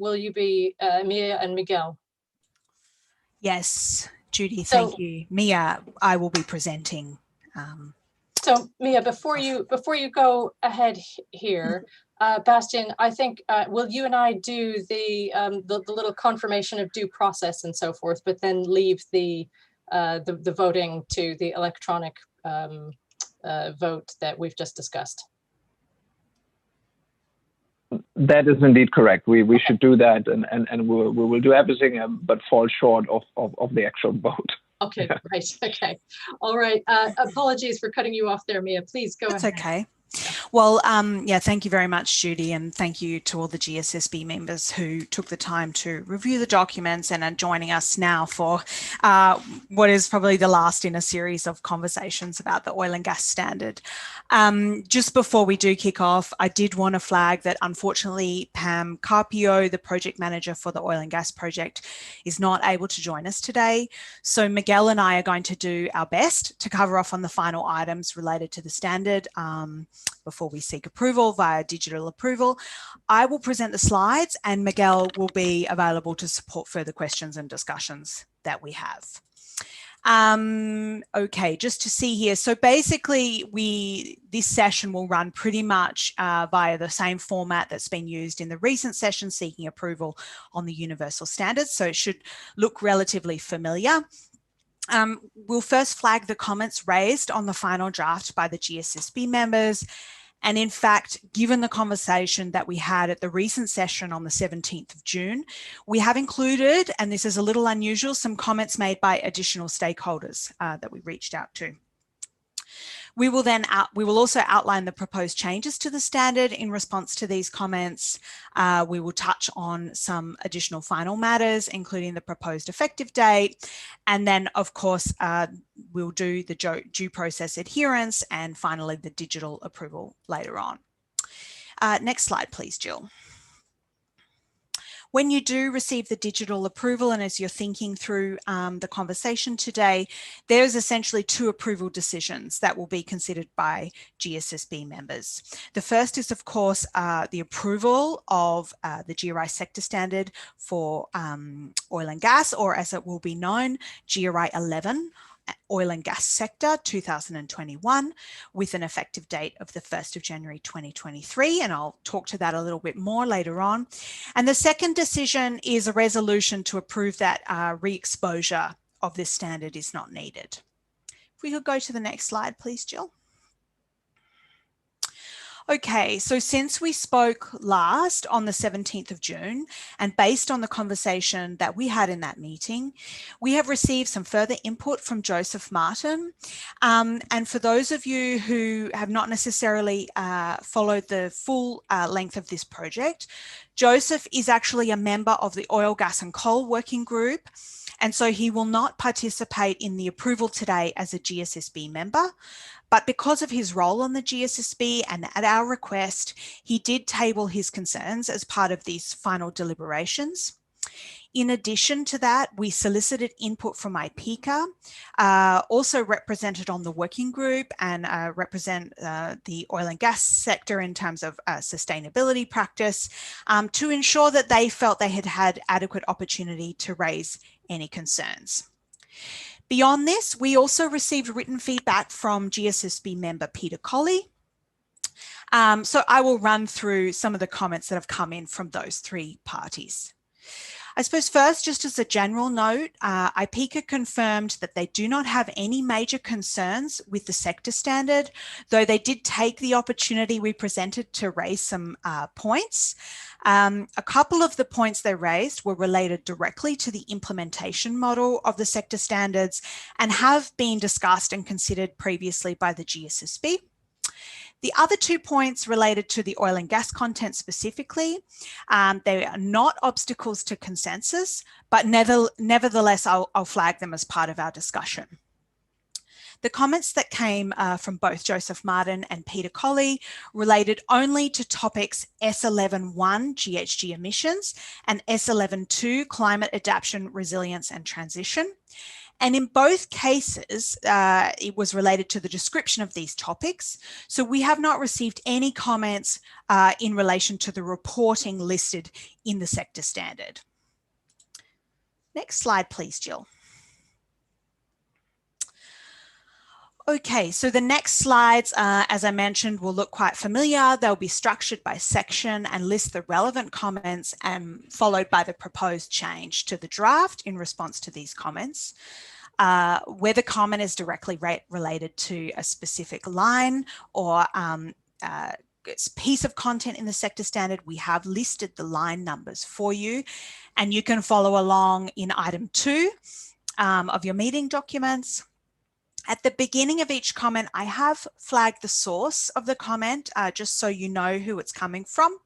Mia and Miguel? Yes, Judy, thank you. Mia, I will be presenting. So Mia, before you go ahead here, Bastian, I think will you and I do the little confirmation of due process and so forth, but then leave the voting to the electronic vote that we've just discussed. That is indeed correct. We should do that, and we will do everything, but fall short of the actual vote. Okay, right. Okay, all right. Apologies for cutting you off there, Mia. Please go ahead. That's okay. Well, yeah, thank you very much, Judy, and thank you to all the GSSB members who took the time to review the documents and are joining us now for what is probably the last in a series of conversations about the oil and gas standard. Just before we do kick off, I did want to flag that unfortunately Pam Carpio, the project manager for the oil and gas project, is not able to join us today. So Miguel and I are going to do our best to cover off on the final items related to the standard before we seek approval via digital approval. I will present the slides and Miguel will be available to support further questions and discussions that we have. Okay, just to see here. So basically this session will run pretty much via the same format that's been used in the recent session seeking approval on the universal standards. So it should look relatively familiar. We'll first flag the comments raised on the final draft by the GSSB members. And in fact, given the conversation that we had at the recent session on the 17th of June, we have included, and this is a little unusual, some comments made by additional stakeholders that we reached out to. We will also outline the proposed changes to the standard in response to these comments. We will touch on some additional final matters, including the proposed effective date. And then, of course, we'll do the due process adherence and finally the digital approval later on. Next slide, please, Jill. When you do receive the digital approval and as you're thinking through the conversation today, there's essentially two approval decisions that will be considered by GSSB members. The first is, of course, the approval of the GRI sector standard for oil and gas, or as it will be known, GRI 11. Oil and gas sector 2021 with an effective date of the 1st of January 2023, and I'll talk to that a little bit more later on. And the second decision is a resolution to approve that re-exposure of this standard is not needed. If we could go to the next slide, please, Jill. Okay, so since we spoke last on the 17th of June, and based on the conversation that we had in that meeting, we have received some further input from Joseph Martin. And for those of you who have not necessarily followed the full length of this project, Joseph is actually a member of the Oil, Gas and Coal Working Group. And so he will not participate in the approval today as a GSSB member. But because of his role on the GSSB and at our request, he did table his concerns as part of these final deliberations. In addition to that, we solicited input from IPICA, also represented on the working group and represent the oil and gas sector in terms of sustainability practice to ensure that they felt they had had adequate opportunity to raise any concerns. Beyond this, we also received written feedback from GSSB member Peter Colley. So I will run through some of the comments that have come in from those three parties. I suppose first, just as a general note, IPICA confirmed that they do not have any major concerns with the sector standard, though they did take the opportunity we presented to raise some points. A couple of the points they raised were related directly to the implementation model of the sector standards and have been discussed and considered previously by the GSSB. The other 2 points related to the oil and gas content specifically. They are not obstacles to consensus, but nevertheless, I'll flag them as part of our discussion. The comments that came from both Joseph Martin and Peter Colley related only to topics S11.1 GHG emissions and S11.2 climate adaptation, resilience and transition. And in both cases, it was related to the description of these topics. So we have not received any comments in relation to the reporting listed in the sector standard. Next slide, please, Jill. Okay, so the next slides, as I mentioned, will look quite familiar. They'll be structured by section and list the relevant comments and followed by the proposed change to the draft in response to these comments. Where the comment is directly related to a specific line or piece of content in the sector standard, we have listed the line numbers for you, and you can follow along in item 2 of your meeting documents. At the beginning of each comment, I have flagged the source of the comment, just so you know who it's coming from.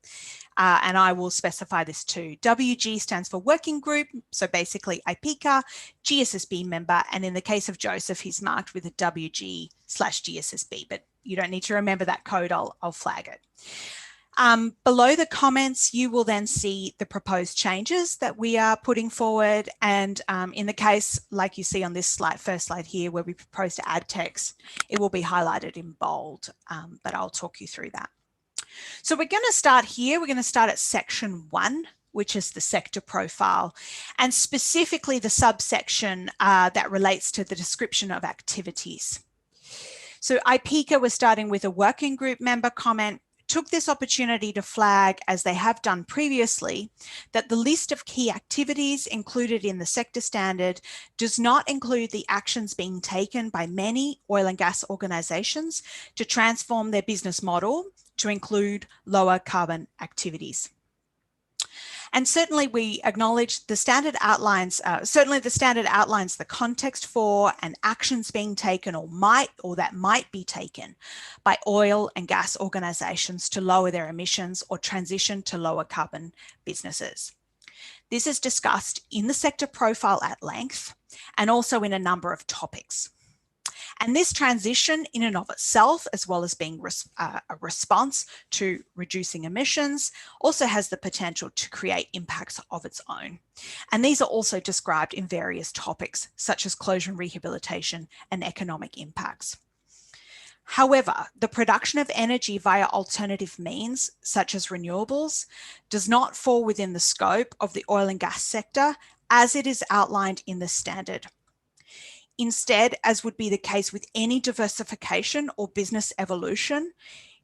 And I will specify this too. WG stands for working group. So basically IPICA, GSSB member. And in the case of Joseph, he's marked with a WG/GSSB, but you don't need to remember that code. I'll flag it. Below the comments, you will then see the proposed changes that we are putting forward. And in the case, like you see on this slide, first slide here, where we propose to add text, it will be highlighted in bold, but I'll talk you through that. So we're going to start here. We're going to start at section 1, which is the sector profile, and specifically the subsection that relates to the description of activities. So IPICA was starting with a working group member comment, took this opportunity to flag, as they have done previously, that the list of key activities included in the sector standard does not include the actions being taken by many oil and gas organisations to transform their business model to include lower carbon activities. And certainly we acknowledge the standard outlines, the context for and actions being taken or that might be taken by oil and gas organisations to lower their emissions or transition to lower carbon businesses. This is discussed in the sector profile at length and also in a number of topics. And this transition in and of itself, as well as being a response to reducing emissions, also has the potential to create impacts of its own. And these are also described in various topics, such as closure and rehabilitation and economic impacts. However, the production of energy via alternative means, such as renewables, does not fall within the scope of the oil and gas sector as it is outlined in the standard. Instead, as would be the case with any diversification or business evolution,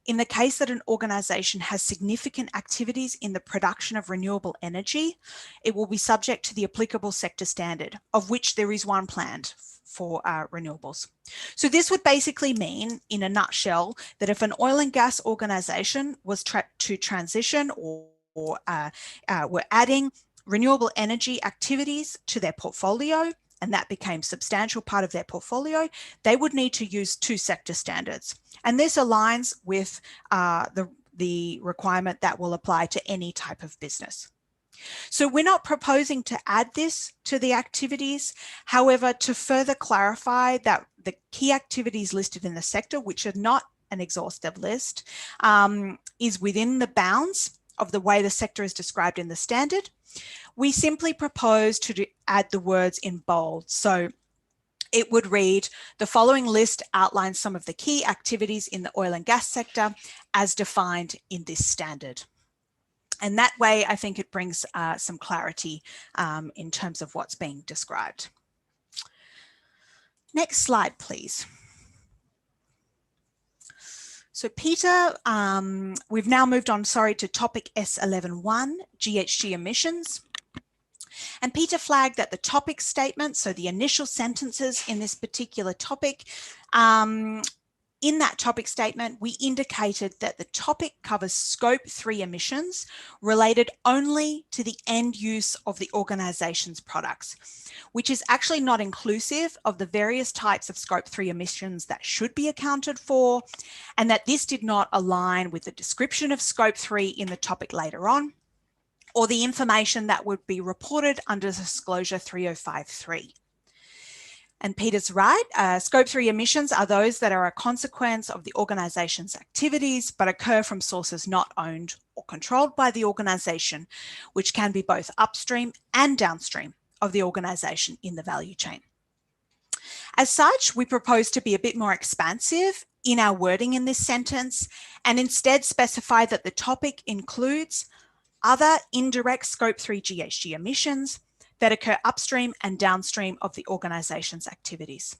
in the case that an organisation has significant activities in the production of renewable energy, it will be subject to the applicable sector standard, of which there is one planned for renewables. So this would basically mean, in a nutshell, that if an oil and gas organisation was to transition or were adding renewable energy activities to their portfolio, and that became a substantial part of their portfolio, they would need to use 2 sector standards. And this aligns with the requirement that will apply to any type of business. So we're not proposing to add this to the activities. However, to further clarify that the key activities listed in the sector, which are not an exhaustive list, is within the bounds of the way the sector is described in the standard, we simply propose to add the words in bold. So it would read, the following list outlines some of the key activities in the oil and gas sector as defined in this standard. And that way, I think it brings some clarity in terms of what's being described. Next slide, please. So Peter, we've now moved on, to topic S11.1, GHG emissions. And Peter flagged that the topic statement, so the initial sentences in this particular topic, in that topic statement, we indicated that the topic covers Scope 3 emissions related only to the end use of the organisation's products, which is actually not inclusive of the various types of Scope 3 emissions that should be accounted for, and that this did not align with the description of Scope 3 in the topic later on, or the information that would be reported under Disclosure 3053. And Peter's right, Scope 3 emissions are those that are a consequence of the organisation's activities but occur from sources not owned or controlled by the organisation, which can be both upstream and downstream of the organisation in the value chain. As such, we propose to be a bit more expansive in our wording in this sentence and instead specify that the topic includes other indirect Scope 3 GHG emissions that occur upstream and downstream of the organisation's activities.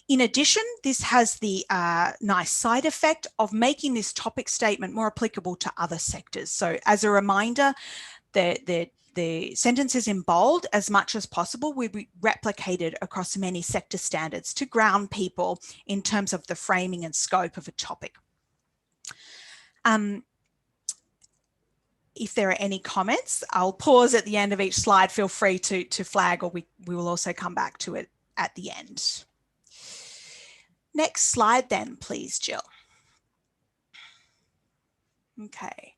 In addition, this has the nice side effect of making this topic statement more applicable to other sectors. So as a reminder, the sentences in bold, as much as possible, will be replicated across many sector standards to ground people in terms of the framing and scope of a topic. If there are any comments, I'll pause at the end of each slide. Feel free to flag, or we will also come back to it at the end. Next slide then, please, Jill. Okay.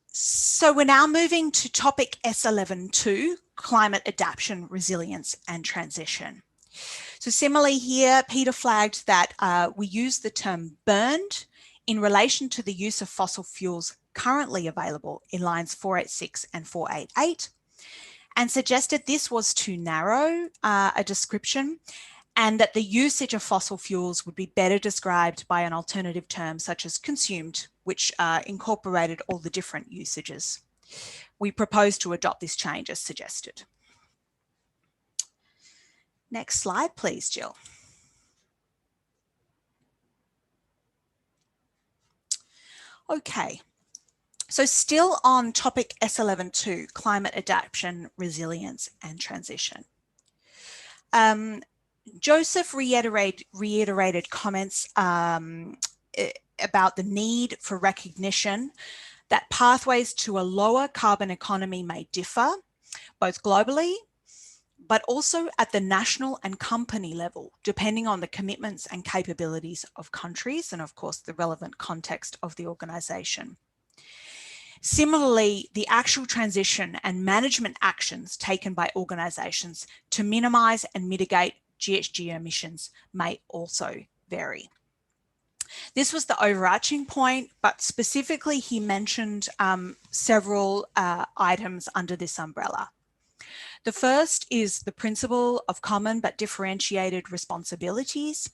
So we're now moving to topic S11.2, climate adaptation, resilience and transition. So similarly here, Peter flagged that we use the term burned in relation to the use of fossil fuels currently available in lines 486 and 488, and suggested this was too narrow a description, and that the usage of fossil fuels would be better described by an alternative term such as consumed, which incorporated all the different usages. We propose to adopt this change as suggested. Next slide, please, Jill. Okay. So still on topic S11.2, climate adaptation, resilience and transition. Joseph reiterated comments about the need for recognition that pathways to a lower carbon economy may differ, both globally, but also at the national and company level, depending on the commitments and capabilities of countries and, of course, the relevant context of the organisation. Similarly, the actual transition and management actions taken by organisations to minimise and mitigate GHG emissions may also vary. This was the overarching point, but specifically he mentioned several items under this umbrella. The first is the principle of common but differentiated responsibilities,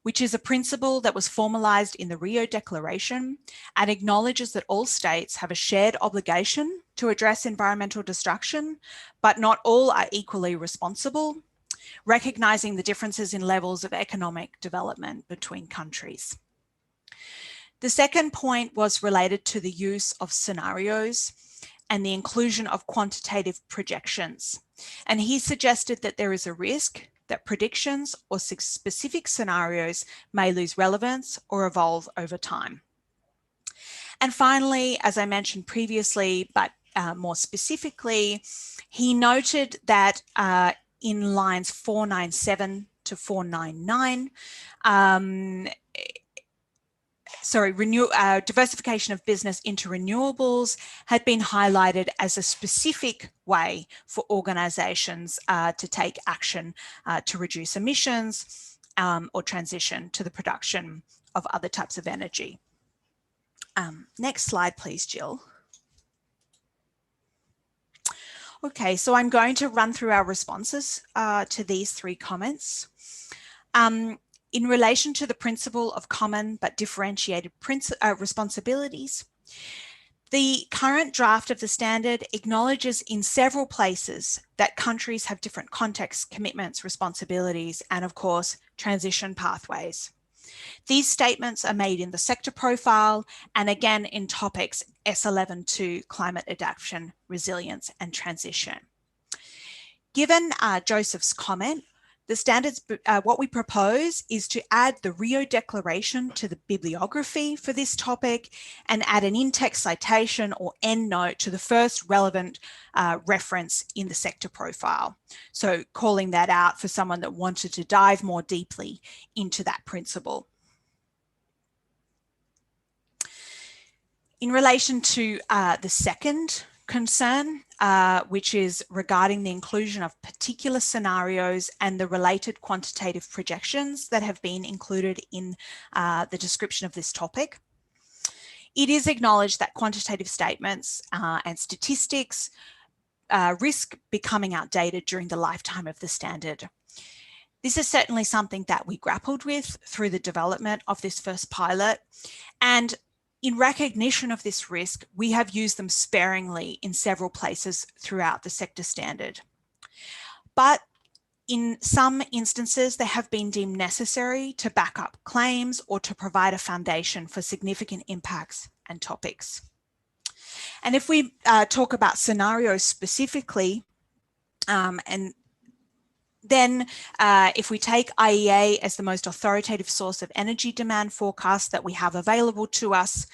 which is a principle that was formalised in the Rio Declaration and acknowledges that all states have a shared obligation to address environmental destruction, but not all are equally responsible, recognising the differences in levels of economic development between countries. The second point was related to the use of scenarios and the inclusion of quantitative projections. And he suggested that there is a risk that predictions or specific scenarios may lose relevance or evolve over time. And finally, as I mentioned previously, but more specifically, he noted that in lines 497 to 499, diversification of business into renewables had been highlighted as a specific way for organisations to take action to reduce emissions or transition to the production of other types of energy. Next slide, please, Jill. Okay, so I'm going to run through our responses to these three comments. In relation to the principle of common but differentiated responsibilities, the current draft of the standard acknowledges in several places that countries have different contexts, commitments, responsibilities, and of course, transition pathways. These statements are made in the sector profile and again in topics S11.2, climate adaptation, resilience, and transition. Given Joseph's comment, The standards, what we propose is to add the Rio Declaration to the bibliography for this topic and add an in-text citation or endnote to the first relevant reference in the sector profile. So calling that out for someone that wanted to dive more deeply into that principle. In relation to the second concern, which is regarding the inclusion of particular scenarios and the related quantitative projections that have been included in the description of this topic. It is acknowledged that quantitative statements and statistics risk becoming outdated during the lifetime of the standard. This is certainly something that we grappled with through the development of this first pilot, and in recognition of this risk, we have used them sparingly in several places throughout the sector standard. But in some instances, they have been deemed necessary to back up claims or to provide a foundation for significant impacts and topics. And if we talk about scenarios specifically, and then if we take IEA as the most authoritative source of energy demand forecast that we have available to us,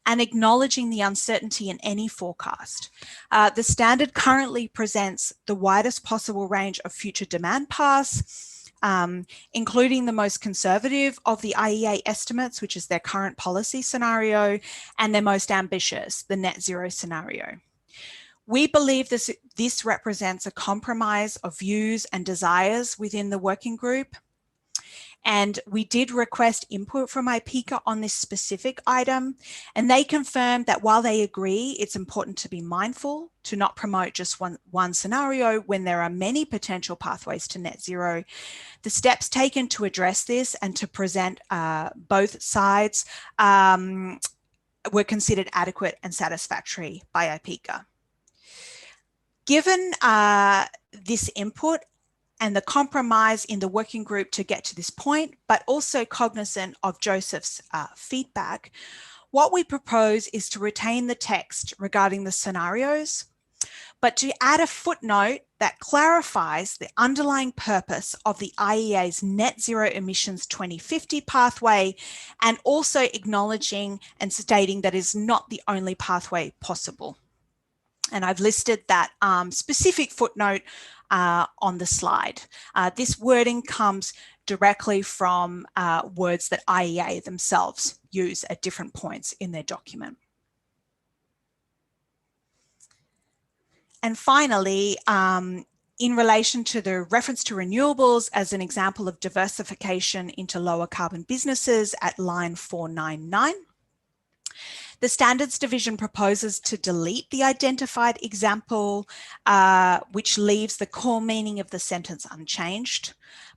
and acknowledging the uncertainty in any forecast, the standard currently presents the widest possible range of future demand paths, including the most conservative of the IEA estimates, which is their current policy scenario, and their most ambitious, the net zero scenario. We believe this represents a compromise of views and desires within the working group. And we did request input from IPCA on this specific item, and they confirmed that while they agree it's important to be mindful to not promote just one scenario when there are many potential pathways to net zero, the steps taken to address this and to present both sides were considered adequate and satisfactory by IPCA. Given this input and the compromise in the working group to get to this point, but also cognizant of Joseph's feedback, what we propose is to retain the text regarding the scenarios, but to add a footnote that clarifies the underlying purpose of the IEA's net zero emissions 2050 pathway, and also acknowledging and stating that is not the only pathway possible. And I've listed that specific footnote on the slide. This wording comes directly from words that IEA themselves use at different points in their document. And finally, in relation to the reference to renewables as an example of diversification into lower carbon businesses at line 499, the Standards Division proposes to delete the identified example, which leaves the core meaning of the sentence unchanged,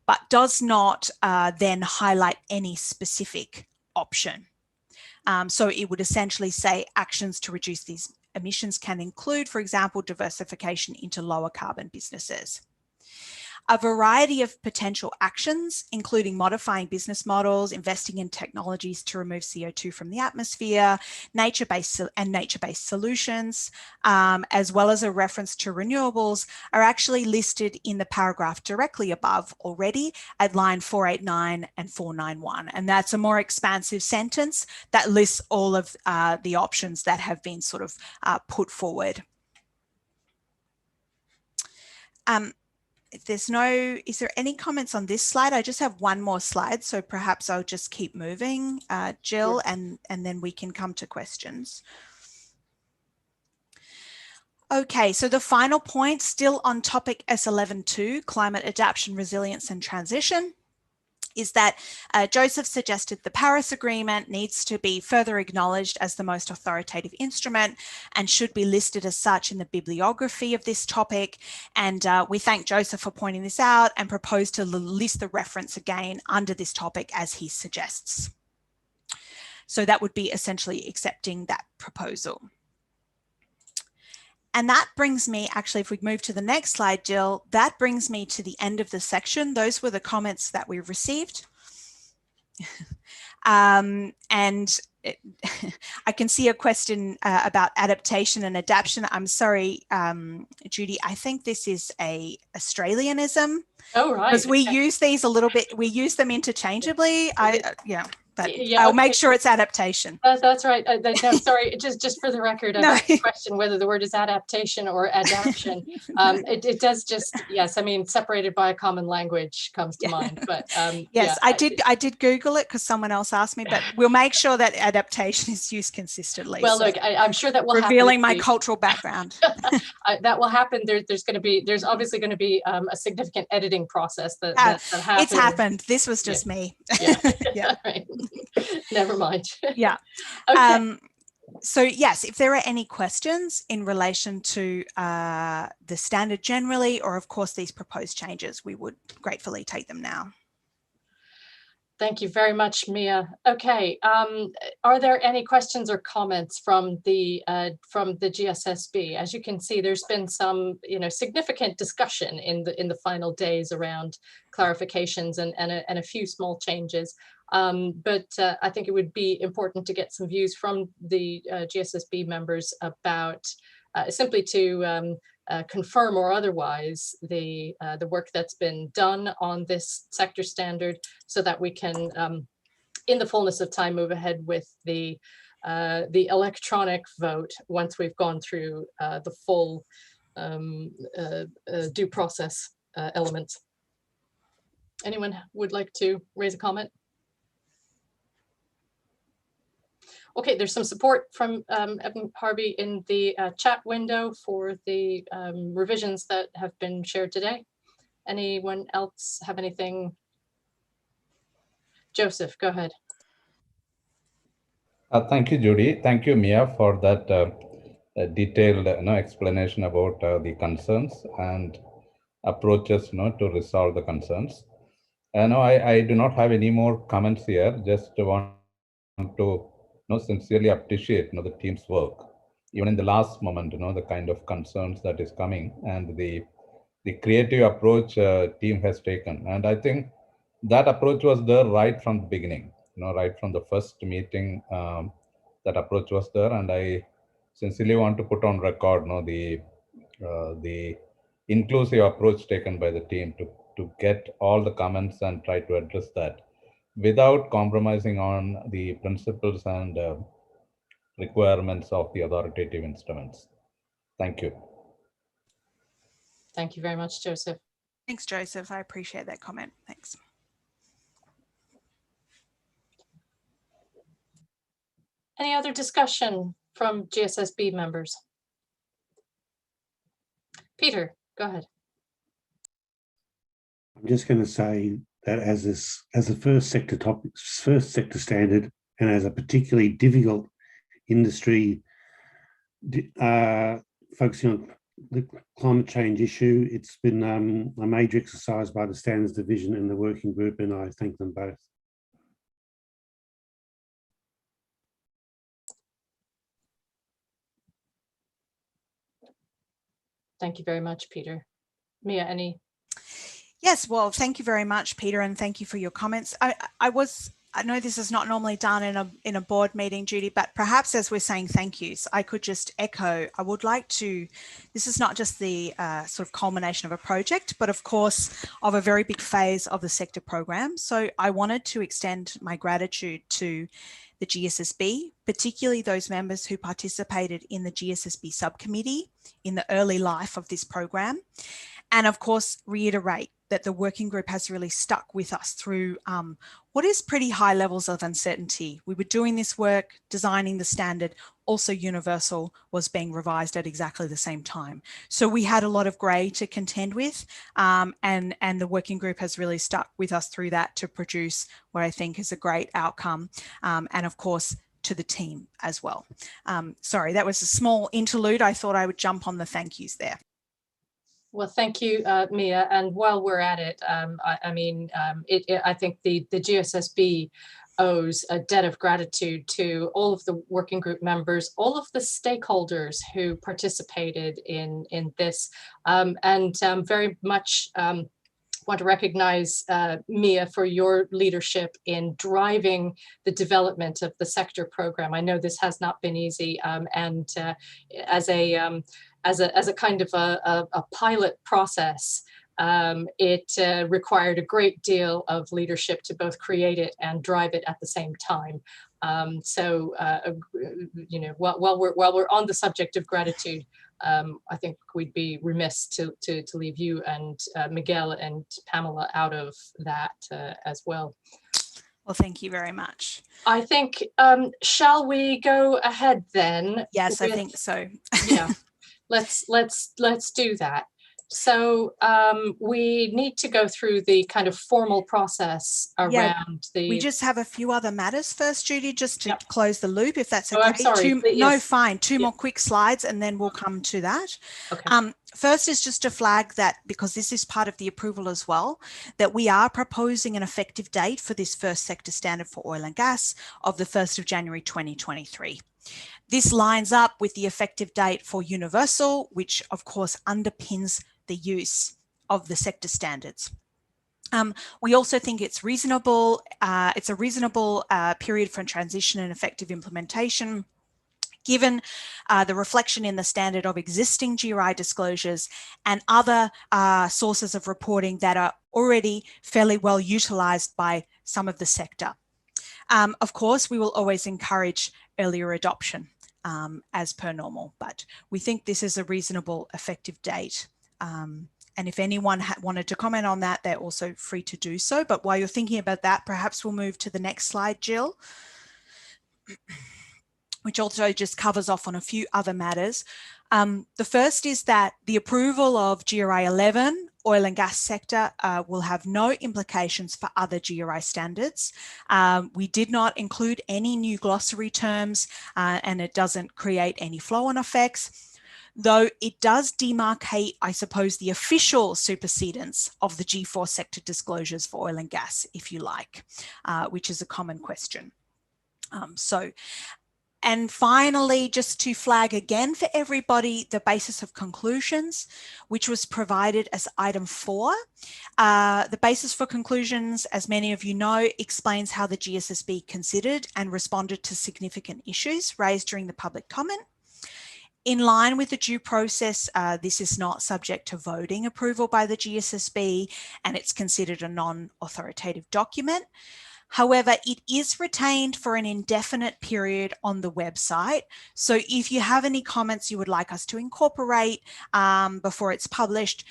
but does not then highlight any specific option. So it would essentially say actions to reduce these emissions can include, for example, diversification into lower carbon businesses. A variety of potential actions, including modifying business models, investing in technologies to remove CO2 from the atmosphere, nature-based solutions, as well as a reference to renewables, are actually listed in the paragraph directly above already at line 489 and 491. And that's a more expansive sentence that lists all of the options that have been sort of put forward. If there's no, is there any comments on this slide? I just have one more slide, so perhaps I'll just keep moving, Jill, and then we can come to questions. Okay, so the final point, still on topic S11.2, climate adaptation, resilience and transition, is that Joseph suggested the Paris Agreement needs to be further acknowledged as the most authoritative instrument and should be listed as such in the bibliography of this topic. And we thank Joseph for pointing this out and propose to list the reference again under this topic as he suggests. So that would be essentially accepting that proposal. And that brings me, actually, if we move to the next slide, Jill, that brings me to the end of the section. Those were the comments that we received. And I can see a question about adaptation and adaption. I'm sorry, Judy, I think this is a Australianism. Oh, right. Because we use these a little bit, we use them interchangeably. But Yeah, I'll okay. make sure it's adaptation. That's right. No, sorry, just for the record, I No. have a question whether the word is adaptation or adaption. It does just, yes, I mean, separated by a common language comes to mind, but yes, yeah, I did Google it because someone else asked me, but we'll make sure that adaptation is used consistently. Well, so look, I'm sure that will happen. Revealing my cultural background. That will happen. There's obviously going to be a significant editing process that happens. It's happened. This was just me. Yeah. Yeah. Right. Never mind. Yeah. Okay. So yes, if there are any questions in relation to the standard generally, or of course these proposed changes, we would gratefully take them now. Thank you very much, Mia. Okay, are there any questions or comments from the GSSB? As you can see, there's been some, significant discussion in the final days around clarifications and a few small changes. But I think it would be important to get some views from the GSSB members about simply to confirm or otherwise the work that's been done on this sector standard, so that we can, in the fullness of time, move ahead with the electronic vote once we've gone through the full due process elements. Anyone would like to raise a comment? Okay, there's some support from Evan Harvey in the chat window for the revisions that have been shared today. Anyone else have anything? Joseph, go ahead. Thank you, Judy. Thank you, Mia, for that detailed explanation about the concerns and approaches to resolve the concerns. I do not have any more comments here. Just want to sincerely appreciate the team's work, even in the last moment. The kind of concerns that is coming and the creative approach team has taken, and I think that approach was there right from the beginning. Right from the first meeting, that approach was there, and I sincerely want to put on record the inclusive approach taken by the team to get all the comments and try to address that without compromising on the principles and requirements of the authoritative instruments. Thank you. Thank you very much, Joseph. Thanks, Joseph. I appreciate that comment. Thanks. Any other discussion from GSSB members? Peter, go ahead. I'm just going to say that as a first sector standard, and as a particularly difficult industry focusing on the climate change issue, it's been a major exercise by the Standards Division and the working group, and I thank them both. Thank you very much, Peter. Mia, any? Yes, well, thank you very much, Peter, and thank you for your comments. I know this is not normally done in a board meeting, Judy, but perhaps as we're saying thank yous, I could just echo, I would like to, this is not just the sort of culmination of a project, but of course of a very big phase of the sector program. So I wanted to extend my gratitude to the GSSB, particularly those members who participated in the GSSB subcommittee in the early life of this program. And of course, reiterate that the working group has really stuck with us through what is pretty high levels of uncertainty. We were doing this work, designing the standard, also Universal was being revised at exactly the same time. So we had a lot of grey to contend with, and the working group has really stuck with us through that to produce what I think is a great outcome. And of course, to the team as well. Sorry, that was a small interlude. I thought I would jump on the thank yous there. Well, thank you, Mia. And while we're at it, I think the GSSB owes a debt of gratitude to all of the working group members, all of the stakeholders who participated in this, and very much want to recognize Mia for your leadership in driving the development of the sector program. I know this has not been easy, and as a kind of a pilot process, it required a great deal of leadership to both create it and drive it at the same time. You know, while we're on the subject of gratitude, I think we'd be remiss to leave you and Miguel and Pamela out of that as well. Well, thank you very much. I think, shall we go ahead then? Yes, I think so. Yeah, let's do that. So we need to go through the kind of formal process around the... We just have a few other matters first, Judy, just to close the loop, if that's okay. Oh, I'm sorry. No, fine. Two more quick slides and then we'll come to that. Okay. First is just to flag that, because this is part of the approval as well, that we are proposing an effective date for this first sector standard for oil and gas of the 1st of January 2023. This lines up with the effective date for universal, which of course underpins the use of the sector standards. We also think it's reasonable. It's a reasonable period for transition and effective implementation, given the reflection in the standard of existing GRI disclosures and other sources of reporting that are already fairly well utilised by some of the sector. Of course, we will always encourage earlier adoption as per normal, but we think this is a reasonable effective date. And if anyone wanted to comment on that, they're also free to do so. But while you're thinking about that, perhaps we'll move to the next slide, Jill, which also just covers off on a few other matters. The first is that the approval of GRI 11, oil and gas sector, will have no implications for other GRI standards. We did not include any new glossary terms, and it doesn't create any flow-on effects, though it does demarcate, I suppose, the official supersedence of the G4 sector disclosures for oil and gas, if you like, which is a common question. And finally, just to flag again for everybody, the basis of conclusions, which was provided as item 4. The basis for conclusions, as many of you know, explains how the GSSB considered and responded to significant issues raised during the public comment. In line with the due process, this is not subject to voting approval by the GSSB, and it's considered a non-authoritative document. However, it is retained for an indefinite period on the website. So if you have any comments you would like us to incorporate before it's published,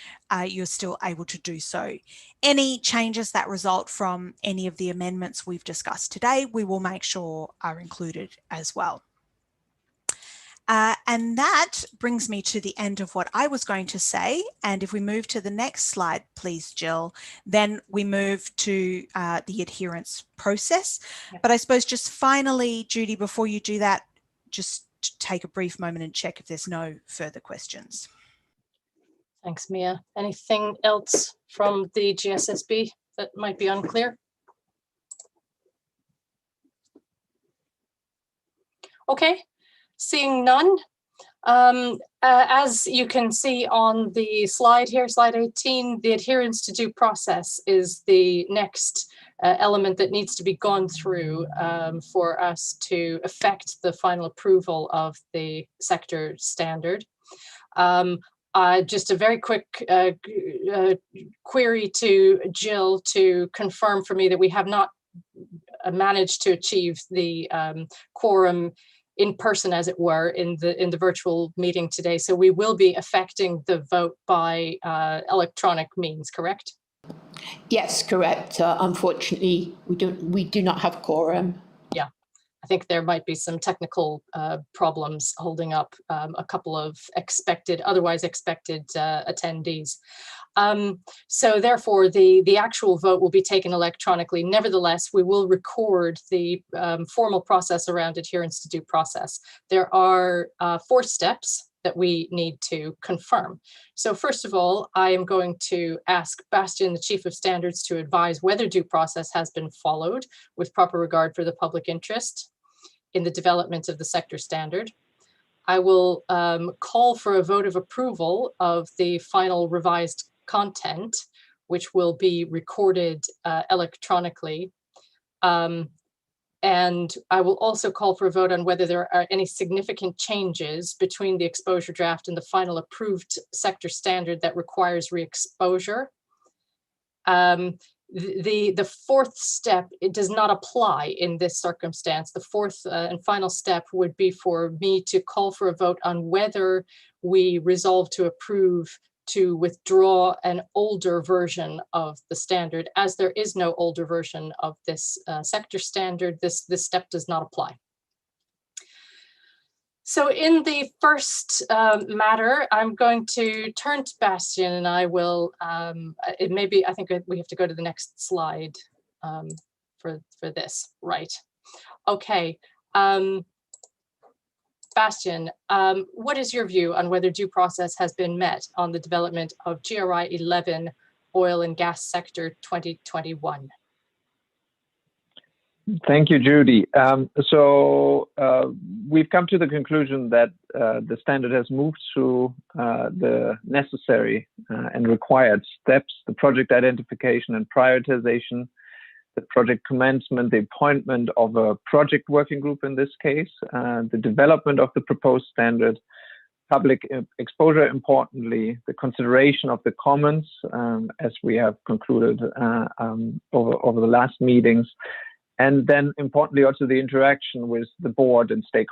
you're still able to do so. Any changes that result from any of the amendments we've discussed today, we will make sure are included as well. And that brings me to the end of what I was going to say. And if we move to the next slide, please, Jill, then we move to the adherence process. Yep. But I suppose just finally, Judy, before you do that, just take a brief moment and check if there's no further questions. Thanks, Mia. Anything else from the GSSB that might be unclear? Okay. Seeing none, as you can see on the slide here, slide 18, the adherence to due process is the next element that needs to be gone through for us to effect the final approval of the sector standard. Just a very quick query to Jill to confirm for me that we have not managed to achieve the quorum in person, as it were, in the virtual meeting today. So we will be affecting the vote by electronic means, correct? Yes, correct. Unfortunately, we do not have quorum. Yeah, I think there might be some technical problems holding up a couple of otherwise expected attendees. So therefore, the actual vote will be taken electronically. Nevertheless, we will record the formal process around adherence to due process. There are 4 steps that we need to confirm. So first of all, I am going to ask Bastian, the Chief of Standards, to advise whether due process has been followed with proper regard for the public interest in the development of the sector standard. I will call for a vote of approval of the final revised content which will be recorded electronically. And I will also call for a vote on whether there are any significant changes between the exposure draft and the final approved sector standard that requires re-exposure. The fourth step, it does not apply in this circumstance. The fourth and final step would be for me to call for a vote on whether we resolve to approve to withdraw an older version of the standard. As there is no older version of this sector standard, this step does not apply. So in the first matter, I'm going to turn to Bastian, and I will, I think we have to go to the next slide for this, right? Okay. Bastian, what is your view on whether due process has been met on the development of GRI 11 oil and gas sector 2021? Thank you, Judy. We've come to the conclusion that the standard has moved through the necessary and required steps: the project identification and prioritization, the project commencement, the appointment of a project working group in this case, the development of the proposed standard, public exposure, importantly, the consideration of the comments, as we have concluded over the last meetings, and then importantly also the interaction with the board and stakeholders.